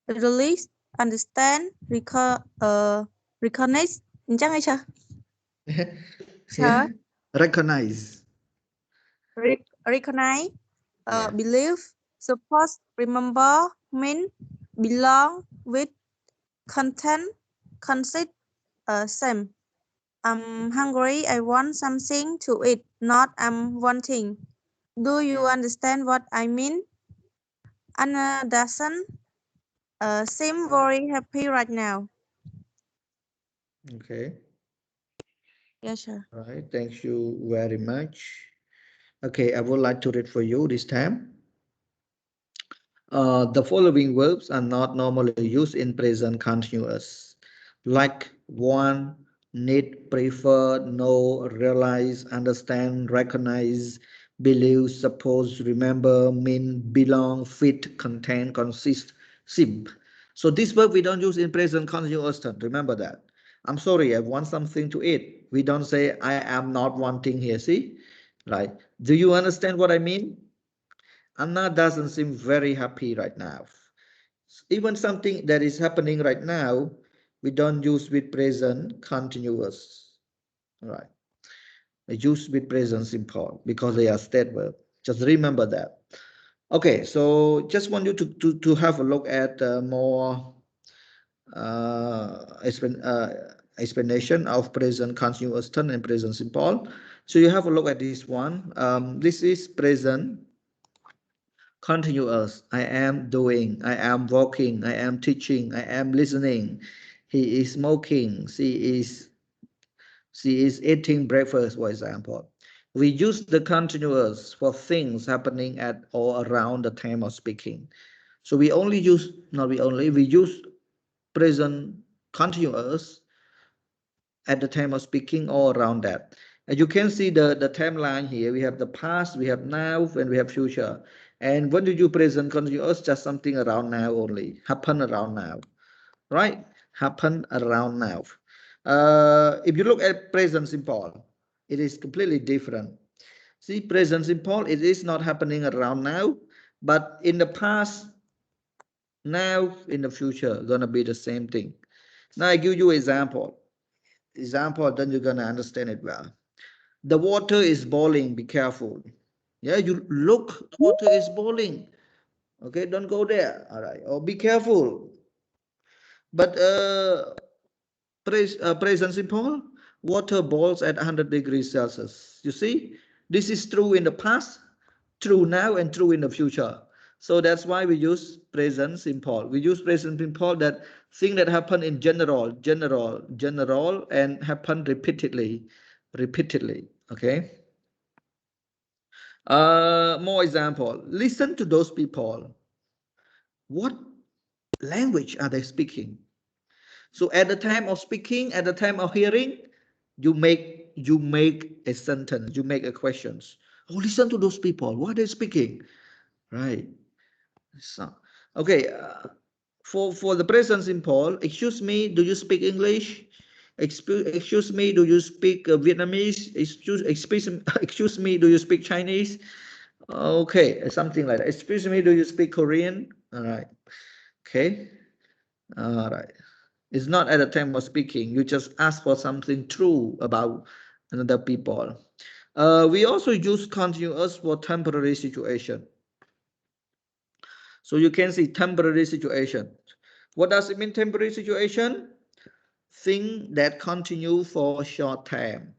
release, understand, recognize. Chắc hay chưa? Yeah, Sir, recognize. recognize, Yeah. believe, suppose, remember, mean, belong, with, content, consist, same. I'm hungry. I want something to eat, not I'm wanting. Do you understand what I mean? Anna doesn't seem very happy right now. Okay. Yes, sir. All right. Thank you very much. Okay, I would like to read for you this time. The following verbs are not normally used in present continuous, like want, need, prefer, know, realize, understand, recognize, believe, suppose, remember, mean, belong, fit, contain, consist, seem. So this verb we don't use in present continuous tense. Remember that. I'm sorry, I want something to eat. We don't say I am not wanting here. See, right? Do you understand what I mean? Anna doesn't seem very happy right now. Even something that is happening right now, we don't use with present continuous. All right. We use with present simple because they are state verb. Just remember that. Okay, so just want you to have a look at more explanation of present continuous tense and present simple. So you have a look at this one. This is present continuous. I am doing, I am walking, I am teaching, I am listening. He is smoking, she is eating breakfast, for example. We use the continuous for things happening at or around the time of speaking. So we only use, not we only, we use present continuous at the time of speaking or around that. And you can see the timeline here. We have the past, we have now, and we have future. And when do you present continuous? Just something around now only, happen around now, right? Happen around now. If you look at present simple, it is completely different. See, present simple, it is not happening around now, but in the past, now, in the future, gonna be the same thing. Now I give you example, then you're gonna understand it well. The water is boiling, be careful. Yeah, you look, the water is boiling. Okay, don't go there. All right, or be careful. But present simple, water boils at 100 degrees Celsius. You see, this is true in the past, true now, and true in the future. So that's why we use present simple. We use present simple, that thing that happen in general, and happen repeatedly. Okay. More example. Listen to those people. What language are they speaking? So at the time of speaking, at the time of hearing, you make a sentence, you make a questions. Oh, listen to those people. What are they speaking? Right. So, okay. For the present simple, excuse me, do you speak English? Excuse me, do you speak Vietnamese? Excuse me, do you speak Chinese? Okay, something like that. Excuse me, do you speak Korean? All right. Okay. All right. It's not at the time of speaking. You just ask for something true about another people. We also use continuous for temporary situation. So you can see temporary situation. What does it mean, temporary situation? Thing that continue for short time,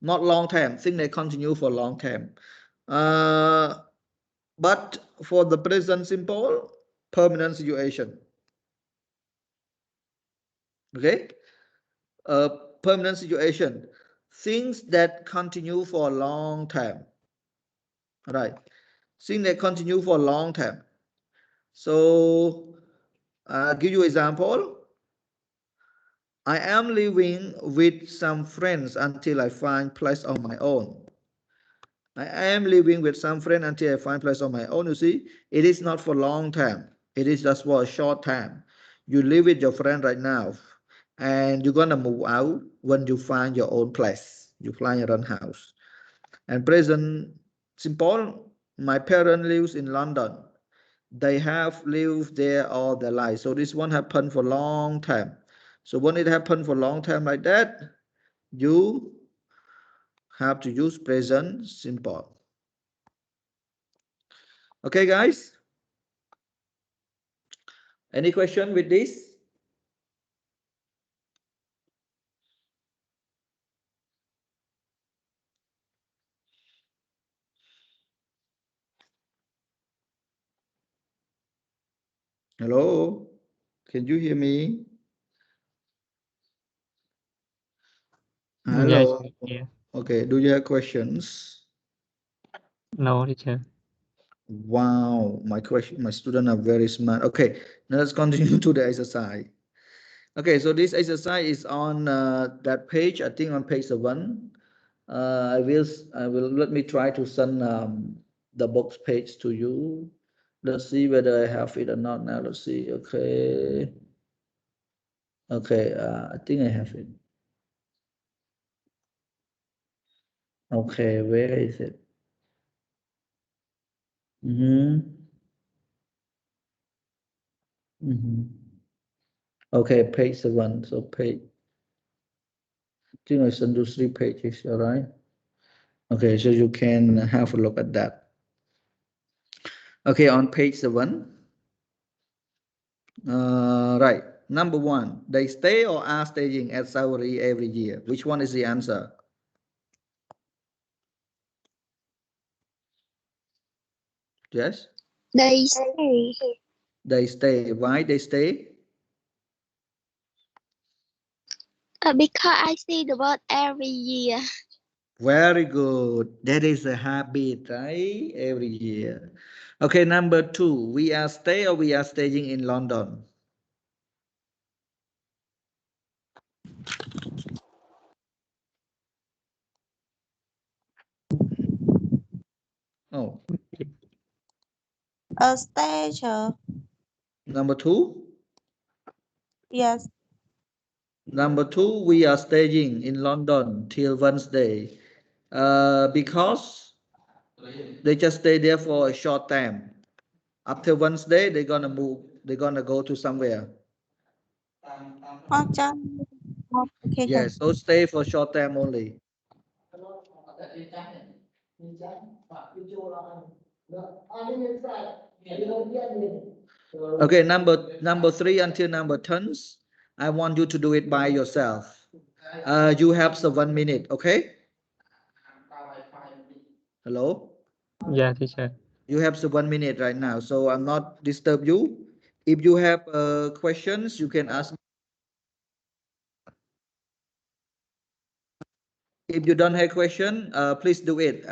not long time. Thing that continue for long time. But for the present simple, permanent situation. Okay. uh, Permanent situation, things that continue for a long time, right? Things that continue for a long time. So Give you example. I am living with some friends until I find place on my own. I am living with some friend until I find place on my own. You see, it is not for long time. It is just for a short time. You live with your friend right now, and you're gonna move out when you find your own place. You find your own house. And present simple. My parent lives in London. They have lived there all their life. So this one happened for long time. So when it happened for long time like that, you have to use present simple. Okay, guys. Any question with this? Hello? Can you hear me? Yes, Hello? yeah. Okay, do you have questions? No, teacher. Wow, my students are very smart. Okay, now let's continue to the exercise. Okay, so this exercise is on that page, I think on page 7. I will let me try to send the box page to you. Let's see whether I have it or not now. Let's see. Okay. Okay, I think I have it. Okay, where is it? Okay, page 7. So page, I think I send you 3 pages, all right? Okay, so you can have a look at that. Okay, on page 7. Right. Number 1, they stay or are staying at Saudi every year. Which one is the answer? Yes? They say They stay. Why they stay? because I see the word every year. Very good. That is a habit, right? Every year. Okay, number 2, we are stay or we are staying in London? Oh, A stage. number 2? Yes. Number 2, we are staying in London till Wednesday. Because they just stay there for a short time. After Wednesday, they're gonna move. They're gonna go to somewhere. Okay. Yes, so stay for short time only. Okay, number 3 until number 10. I want you to do it by yourself. You have 1 minute. Okay. Hello. Yeah, teacher. You have 1 minute right now, so I'm not disturb you. If you have questions, you can ask. If you don't have question, please do it.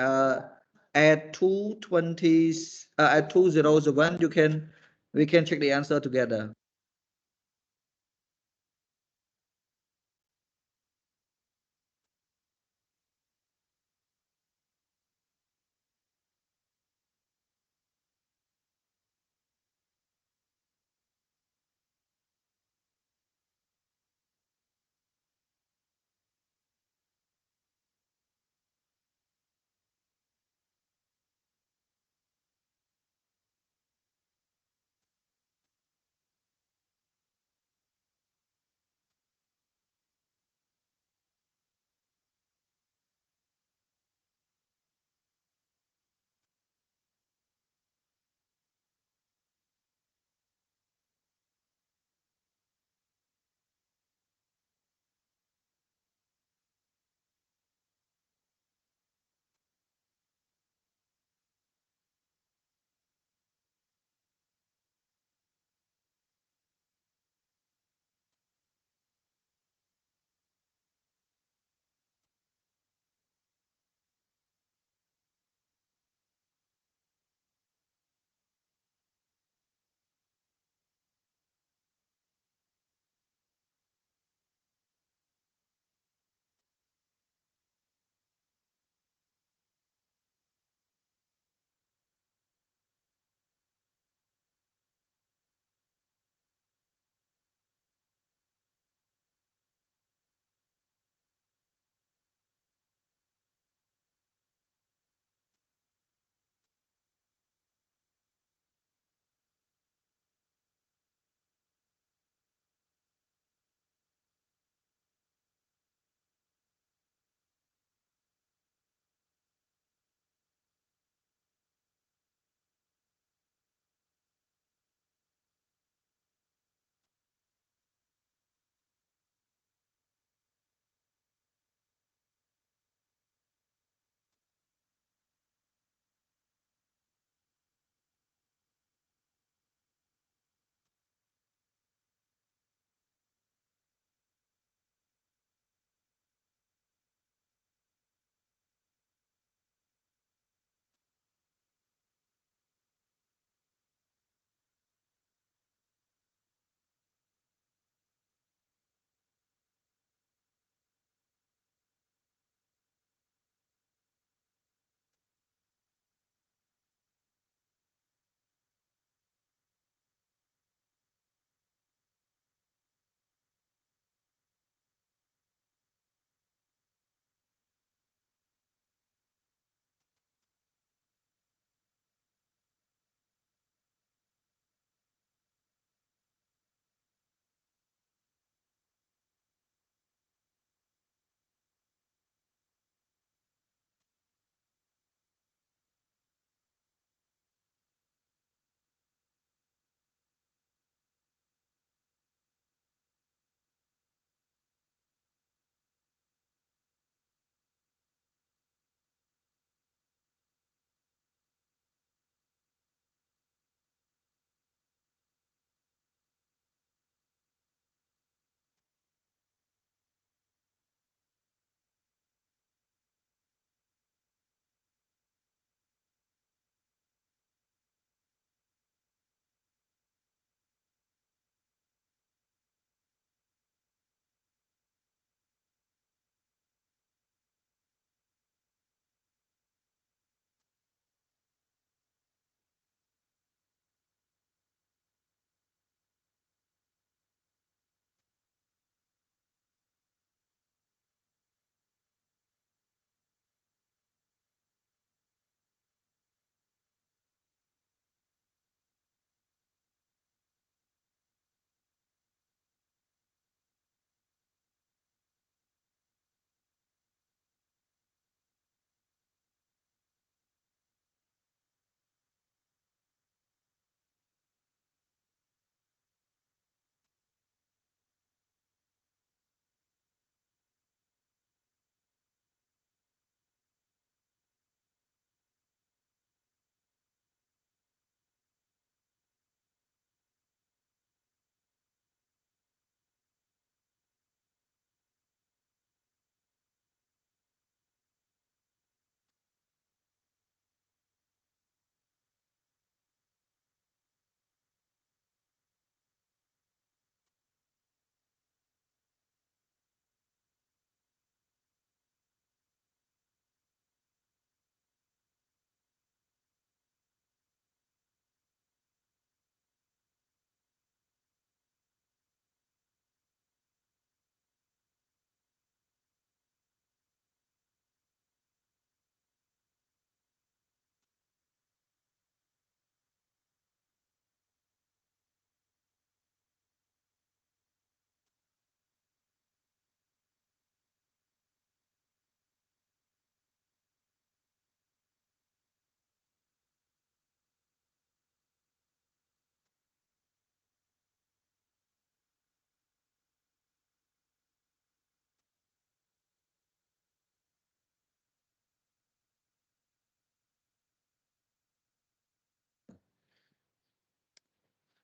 At 2:20, at 2:01, we can check the answer together.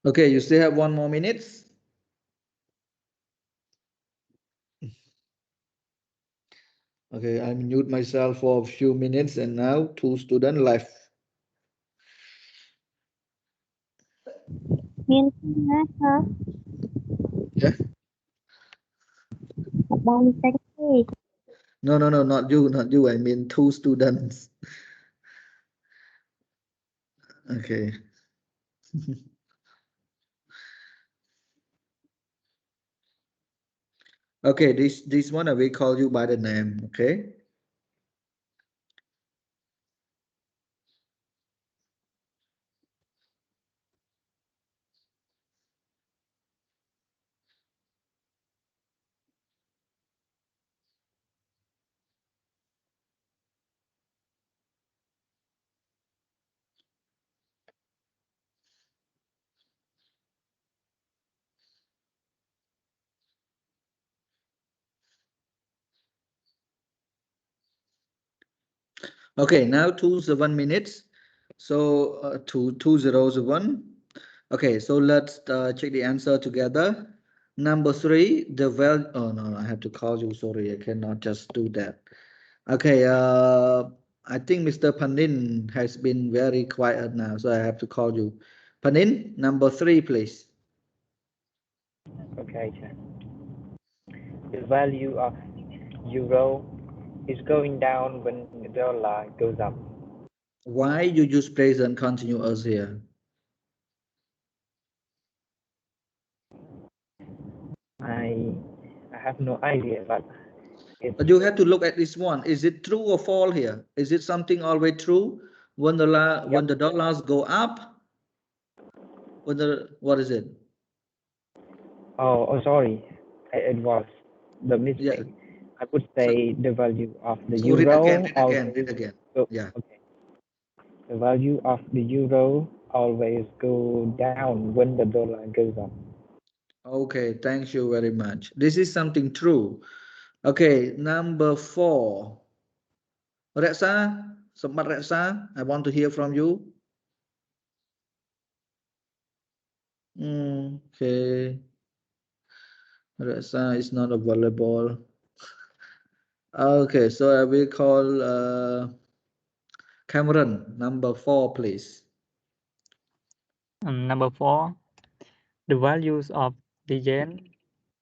Okay, you still have 1 more minute. Okay, I mute myself for a few minutes and now 2 students left. Miền Nam hả? Yeah. Bằng cách gì? No, not you. I mean 2 students. Okay. Okay, this one I will call you by the name. Okay. Okay, now 2 7 minutes. So 2 2 0 1. Okay, so let's check the answer together. Number 3, the value. Oh no, I have to call you. Sorry, I cannot just do that. Okay, I think Mr. Panin has been very quiet now, so I have to call you. Panin, number 3, please. Okay, sir. The value of euro is going down when the dollar goes up. Why you use present continuous here? I have no idea, but it's But you have to look at this one. Is it true or false here? Is it something always true? When the dollars go up, what is it? sorry, it was the Yeah. mistake. I would So say the value of the so read euro again, always read again. go. Yeah. Okay, the value of the euro always go down when the dollar goes up. Okay, thank you very much. This is something true. Okay, number 4. Reksa, Sempat Reksa, I want to hear from you. Okay, Reksa is not available. Okay, so I will call Cameron, number 4, please. Number 4, the values of the yen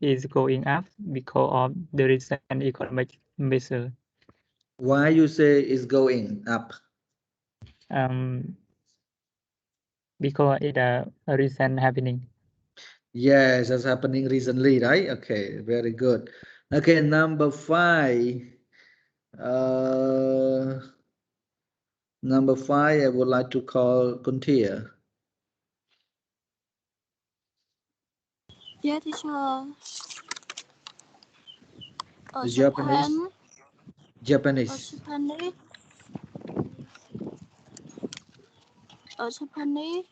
is going up because of the recent economic measure. Why you say it's going up? Because it a recent happening. Yes, that's happening recently, right? Okay, very good. Okay, number 5. Number 5, I would like to call Kuntia. Yeah, teacher. Ở The Japan, Japanese. ở Japanese,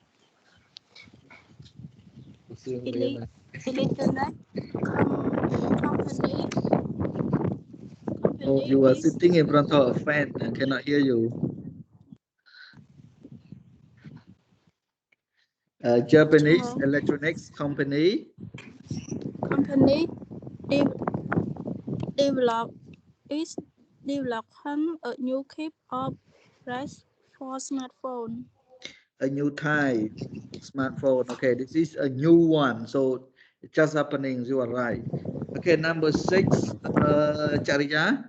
Really? internet company, Oh, company you are is sitting in front of a fan. I cannot hear you. Japanese electronics company. company develop is developing a new type of press for smartphone. A new type smartphone. Okay, this is a new one. So it's just happening. You are right. Okay, number 6, Charya.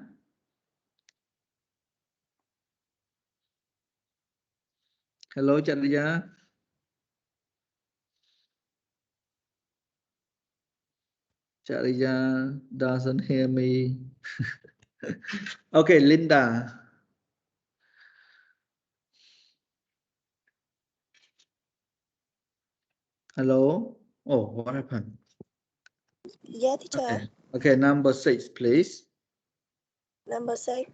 Hello, Charya. Charya doesn't hear me. Okay, Linda. Hello. Oh, what happened? Yeah, teacher. Okay. Okay, number 6, please. Number 6.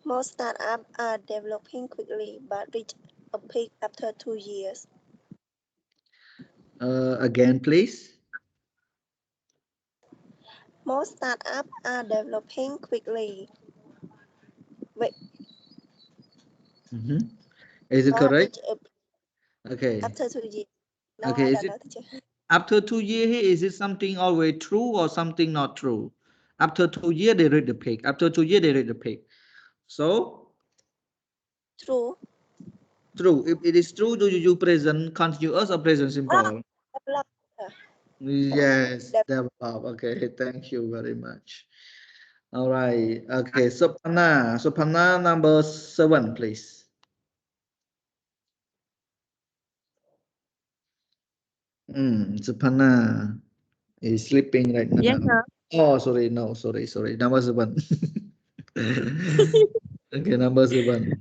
Most startups are developing quickly but reach a peak after 2 years. Again, please. Most startups are developing quickly. Is it But correct? reach a peak Okay. after 2 years. No, Okay, I is don't it know, teacher. after 2 years? Is it something always true or something not true? After 2 years, they read the pig. After 2 years, they read the pig. So True. true. If it is true, do you use present continuous or present simple? Develop. Yes, Develop. develop. Okay, thank you very much. All right. Okay, so Panna number 7, please. Supana is sleeping right Yes, now. sir. Oh, sorry, no, sorry. Number 7. Okay, number 7.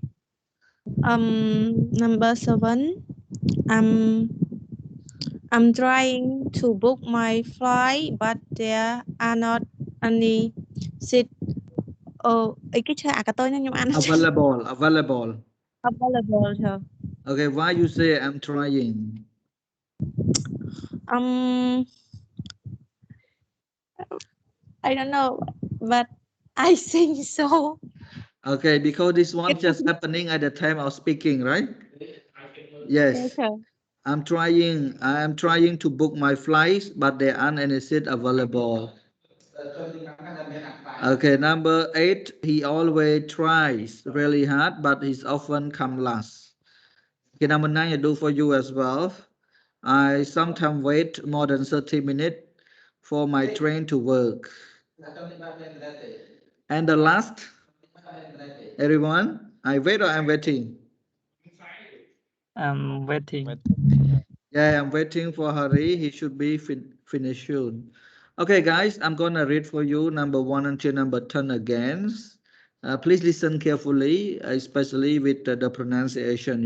Number 7. Um, I'm trying to book my flight, but there are not any seat. Cái chơi cả tôi nha nhưng mà anh Available. available, sir. Okay, why you say I'm trying? I don't know, but I think so. Okay, because this one just happening at the time of speaking, right? Yes, Yes. sir. I'm trying to book my flights, but there aren't any seat available. Okay, number 8, he always tries really hard, but he's often come last. Okay, number 9, I do for you as well. I sometimes wait more than 30 minutes for my train to work. And the last, everyone, I wait or I'm waiting? I'm waiting. Yeah, I'm waiting for Hari. He should be finished soon. Okay, guys, I'm gonna read for you number 1 until number 10 again. Please listen carefully, especially with the pronunciation,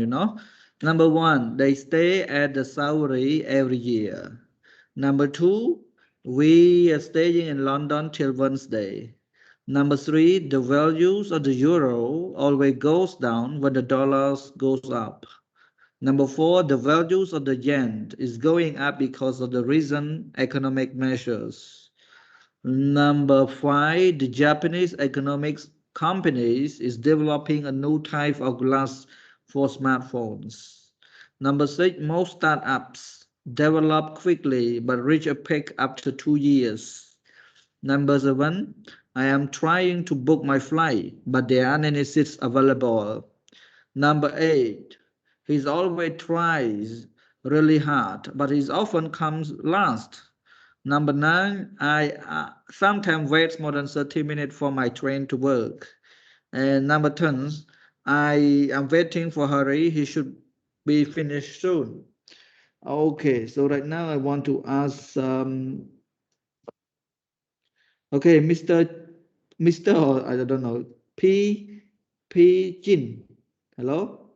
Number 1, they stay at the Sauri every year. Number 2, we are staying in London till Wednesday. Number 3, the values of the euro always goes down when the dollars goes up. Number 4, the values of the yen is going up because of the recent economic measures. Number 5, the Japanese economics companies is developing a new type of glass for smartphones. Number 6, most startups develop quickly but reach a peak after 2 years. Number 7, I am trying to book my flight, but there aren't any seats available. Number 8, he always tries really hard, but he often comes last. Number 9, I sometimes wait more than 30 minutes for my train to work. And number 10, I am waiting for Hari. He should be finished soon. Okay, so right now I want to ask, okay, Mr. or I don't know, P. Jin. Hello?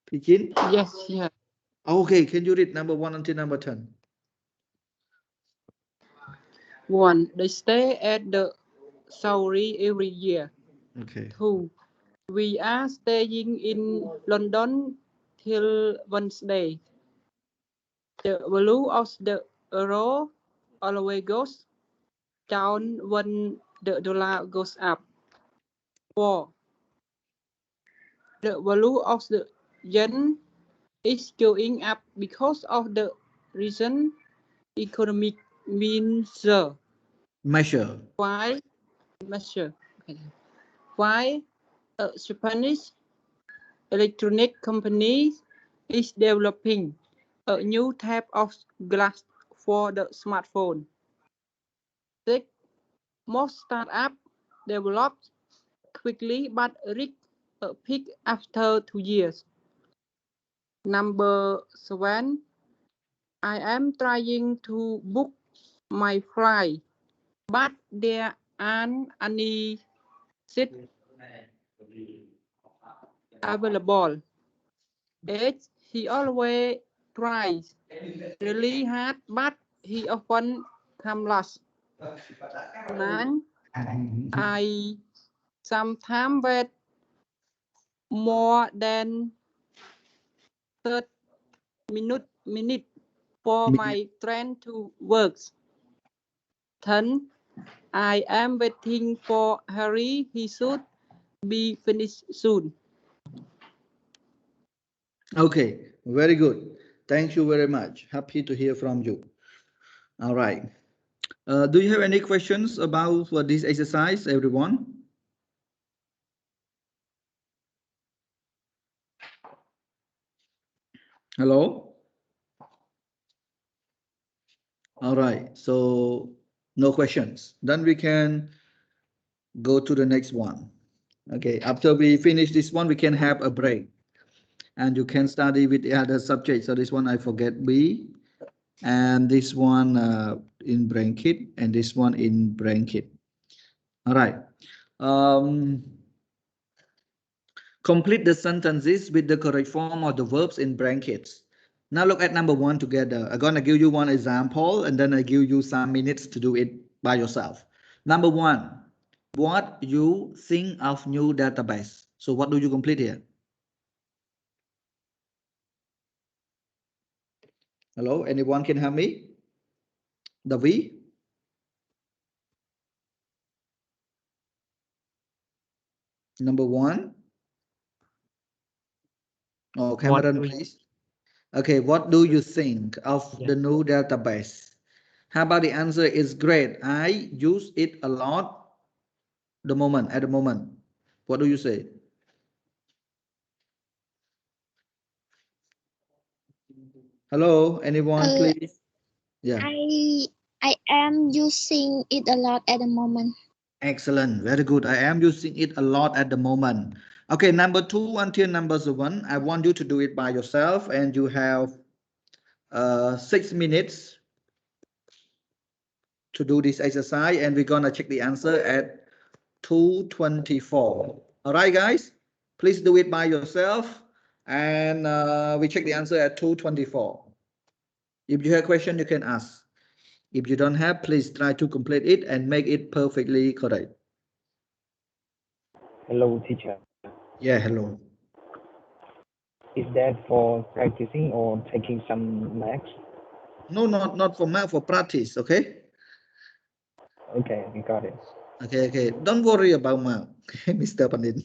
P. Jin? Yes, yeah. Okay, can you read number 1 until number 10? 1. They stay at the Sauri every year. Okay. 2. We are staying in London till Wednesday. The value of the euro always goes down when the dollar goes up. 4. The value of the yen is going up because of the recent economic measure. 5. Measure. Okay. 5. Spanish electronic company is developing a new type of glass for the smartphone. 6. Most startups develop quickly but reach a peak after 2 years. Number 7. I am trying to book my flight, but there aren't any seats available. 8. He always tries really hard, but he often comes last. 9. I sometimes wait more than 30 minutes for my train to work. 10. I am waiting for Harry. He should be finished soon. Okay, very good. Thank you very much. Happy to hear from you. All right. Do you have any questions about this exercise, everyone? Hello? All right. So no questions. Then we can go to the next one. Okay. After we finish this one, we can have a break. And you can study with the other subjects. So this one I forget B. And this one in bracket. And this one in bracket. All right. Complete the sentences with the correct form of the verbs in brackets. Now look at number one together. I'm gonna give you one example and then I give you some minutes to do it by yourself. Number one, what you think of new database. So what do you complete here? Hello, anyone can help me? Davi? Number one. Oh, Cameron, please. Okay, what do you think of the new database? How about the answer is great. I use it a lot at the moment. What do you say? Hello, anyone, please? Yeah. I am using it a lot at the moment. Excellent. Very good. I am using it a lot at the moment. Okay, number two until number one, I want you to do it by yourself and you have 6 minutes to do this exercise and we're gonna check the answer at 2:24. All right, guys, please do it by yourself and we check the answer at 2:24. If you have a question, you can ask. If you don't have, please try to complete it and make it perfectly correct. Hello, teacher. Yeah, hello. Is that for practicing or taking some marks? No, not for math, for practice, okay? Okay, we got it. Okay. Don't worry about math, Mr. Pandit.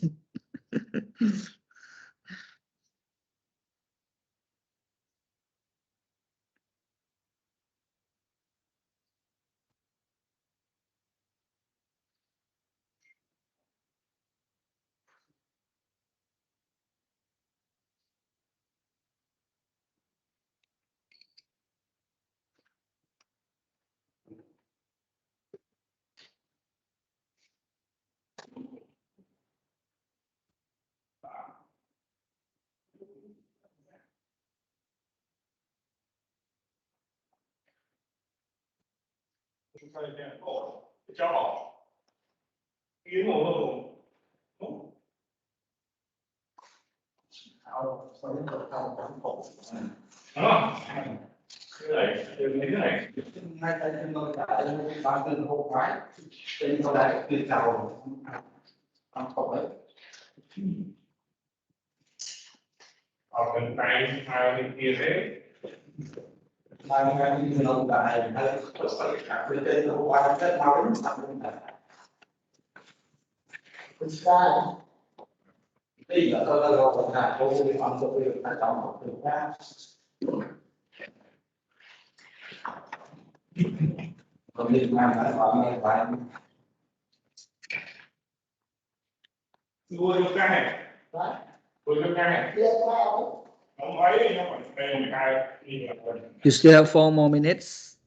You still have 4 more minutes.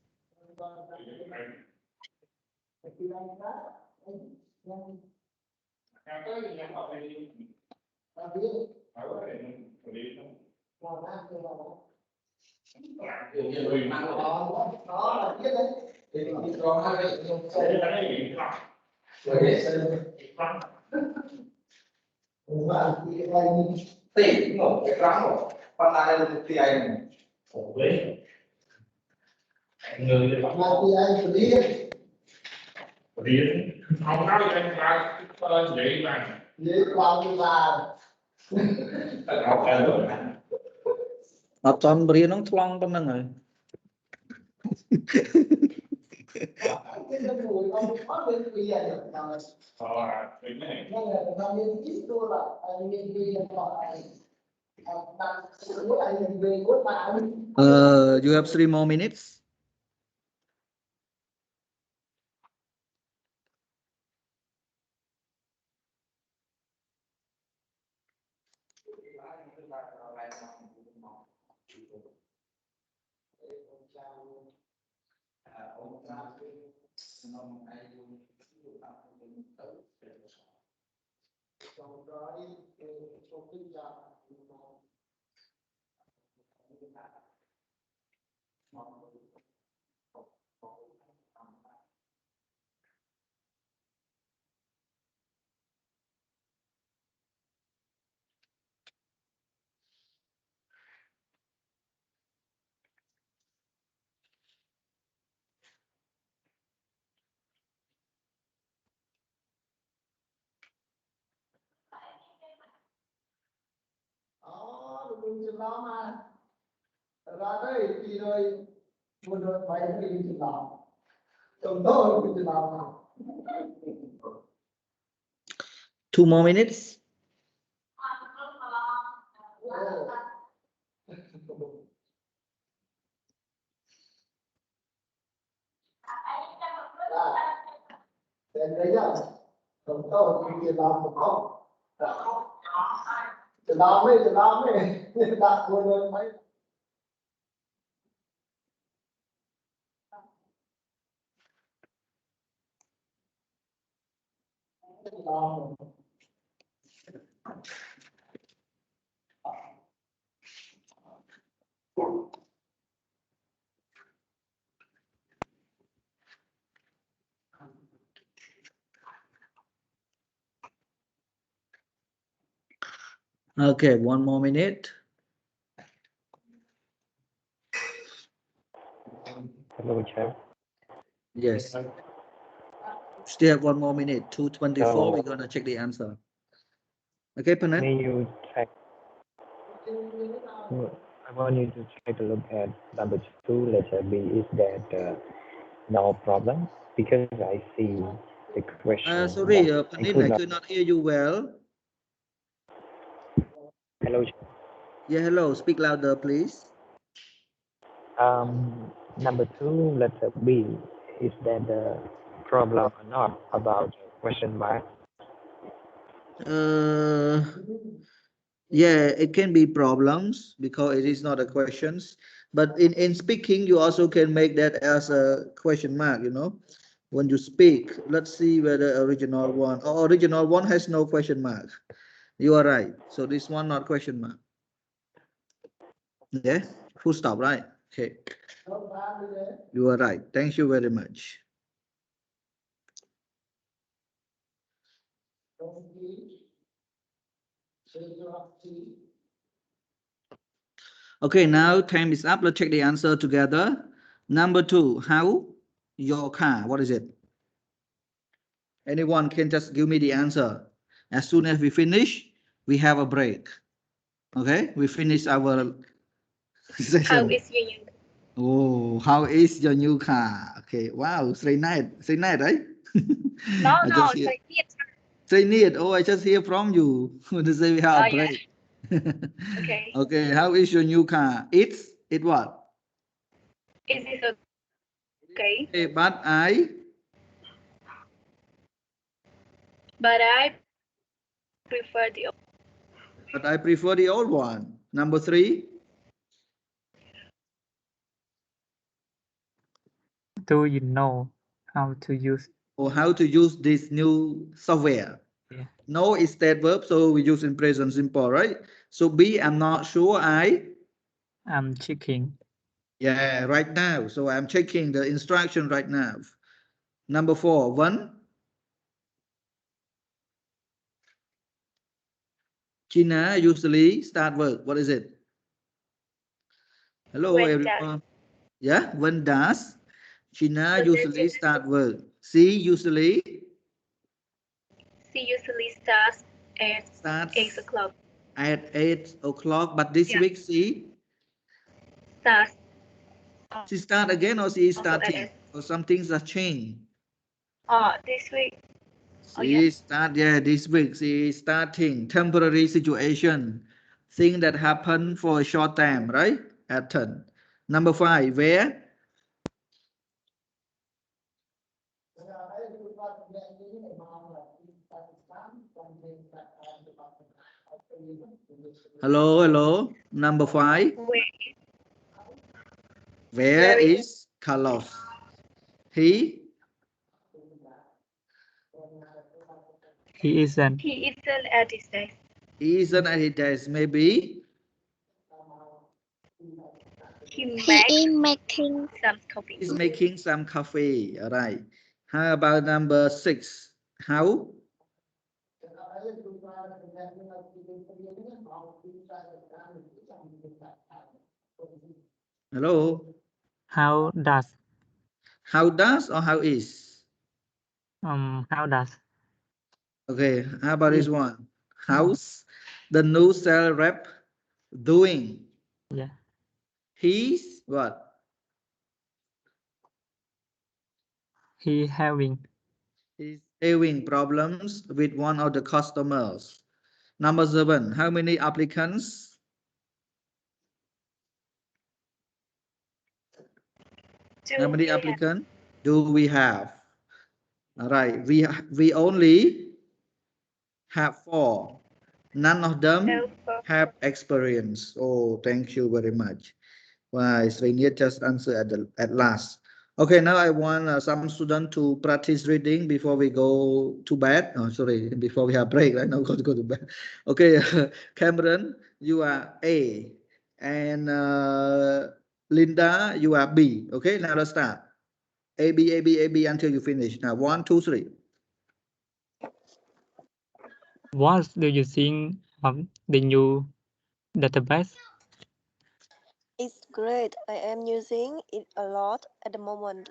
Ọ̀tọ́n beri nong tuang peneng ay. You have 3 more minutes. Two more minutes. Okay, 1 more minute. Hello, Chef. Yes. Still have 1 more minute. 2:24. So, We're gonna check the answer. Okay, Panan? may you check? I want you to take a look at number 2, letter B. Is that no problem? Because I see the question, Sorry, but I Panin, could I not. could not hear you well. Hello, Chef. Yeah, hello. Speak louder, please. Number 2, letter B. Is that the problem or not about question mark? Yeah, it can be problems because it is not a questions. But in speaking, you also can make that as a question mark, you know. When you speak, let's see whether original one or original one has no question mark. You are right. So this one not question mark. Yeah, full stop, right? Okay. You are right. Thank you very much. Okay, now time is up. Let's check the answer together. Number 2, how? Your car. What is it? Anyone can just give me the answer. As soon as we finish, we have a break. Okay, we finish our session. How is your new Oh, how is your new car? Okay, wow, straight night, right? No, I no, just hear straight night. Oh, I just hear from you to say we have a yeah. break. Okay. Okay, how is your new car? It what? Is this okay? Okay, but I prefer the prefer the old one. Number 3. Do you know how to use? Or how to use this new software? Yeah. No is that verb, so we use in present simple, right? So B, I'm not sure. I'm checking. Yeah, right now. So I'm checking the instruction right now. Number 4, 1. China usually start verb. What is it? Hello, when everyone. Yeah, when does China does usually start verb? C usually she usually starts at 8 starts o'clock. at 8 o'clock, but this week Starts she start again or she is also starting? Or some things are changed. this week. She start, yeah, this week she is starting temporary situation thing that happened for a short time, right? Happen. Number 5, where? Hello, hello. Number 5. Where is Carlos? He isn't. He isn't at his desk. Maybe He is making he's making some coffee. All right. How about number 6? How? Hello. How does? How does or how is? How does? Okay. How about this one? How's the new sales rep doing? Yeah. He's what? He having. He's having problems with one of the customers. Number 7. How many applicants? How many applicants do we have? All right. We only have 4. None of them have experience. Oh, thank you very much. Why, Sriniya just answer at last. Okay, now I want some student to practice reading before we go to bed. Oh, sorry, before we have break, right? Now go to bed. Okay, Cameron, you are A, and Linda, you are B. Okay, now let's start. A, B, A, B, A, B until you finish. Now, 1, 2, 3. What do you think of the new database? It's great. I am using it a lot at the moment.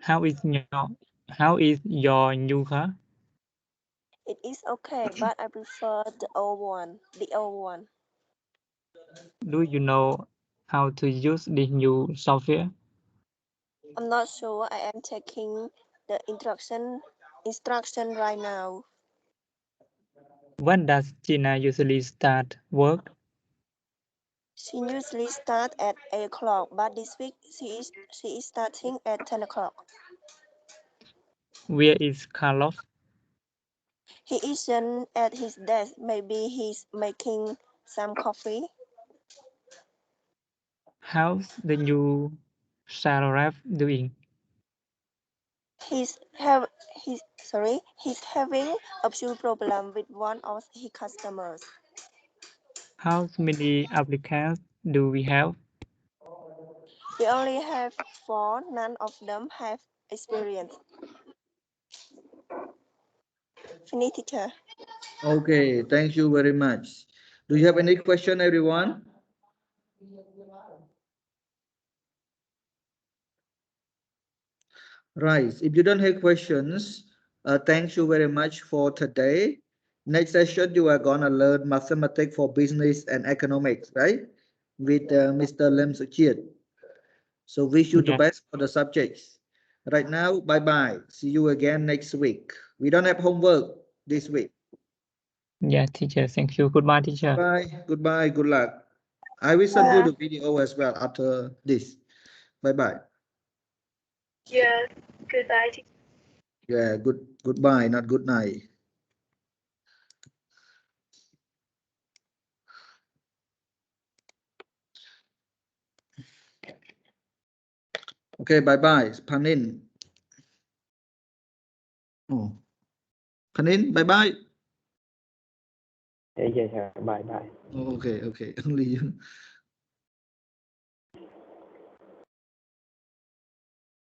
How is your new car? It is okay, but I prefer the old one. Do you know how to use the new software? I'm not sure. I am taking the instruction right now. When does Gina usually start work? She usually starts at 8 o'clock, but this week she is starting at 10 o'clock. Where is Carlos? He isn't at his desk. Maybe he's making some coffee. How's the new sales rep doing? He's having a few problems with one of his customers. How many applicants do we have? We only have 4. None of them have experience. Finish, teacher. Okay, thank you very much. Do you have any question, everyone? Right. If you don't have questions, thank you very much for today. Next session, you are gonna learn mathematics for business and economics, right? With Mr. Lem Suchit. So wish you the best for the subjects. Right now, bye-bye. See you again next week. We don't have homework this week. Yeah, teacher. Thank you. Goodbye, teacher. Bye. Goodbye. Good luck. I will send you the video as well after this. Bye-bye. Yes. Goodbye, teacher. Yeah, goodbye, not good night. Okay, bye-bye. Panin. Oh, Panin, bye-bye. Yes, sir. Bye bye. Oh, okay, only you.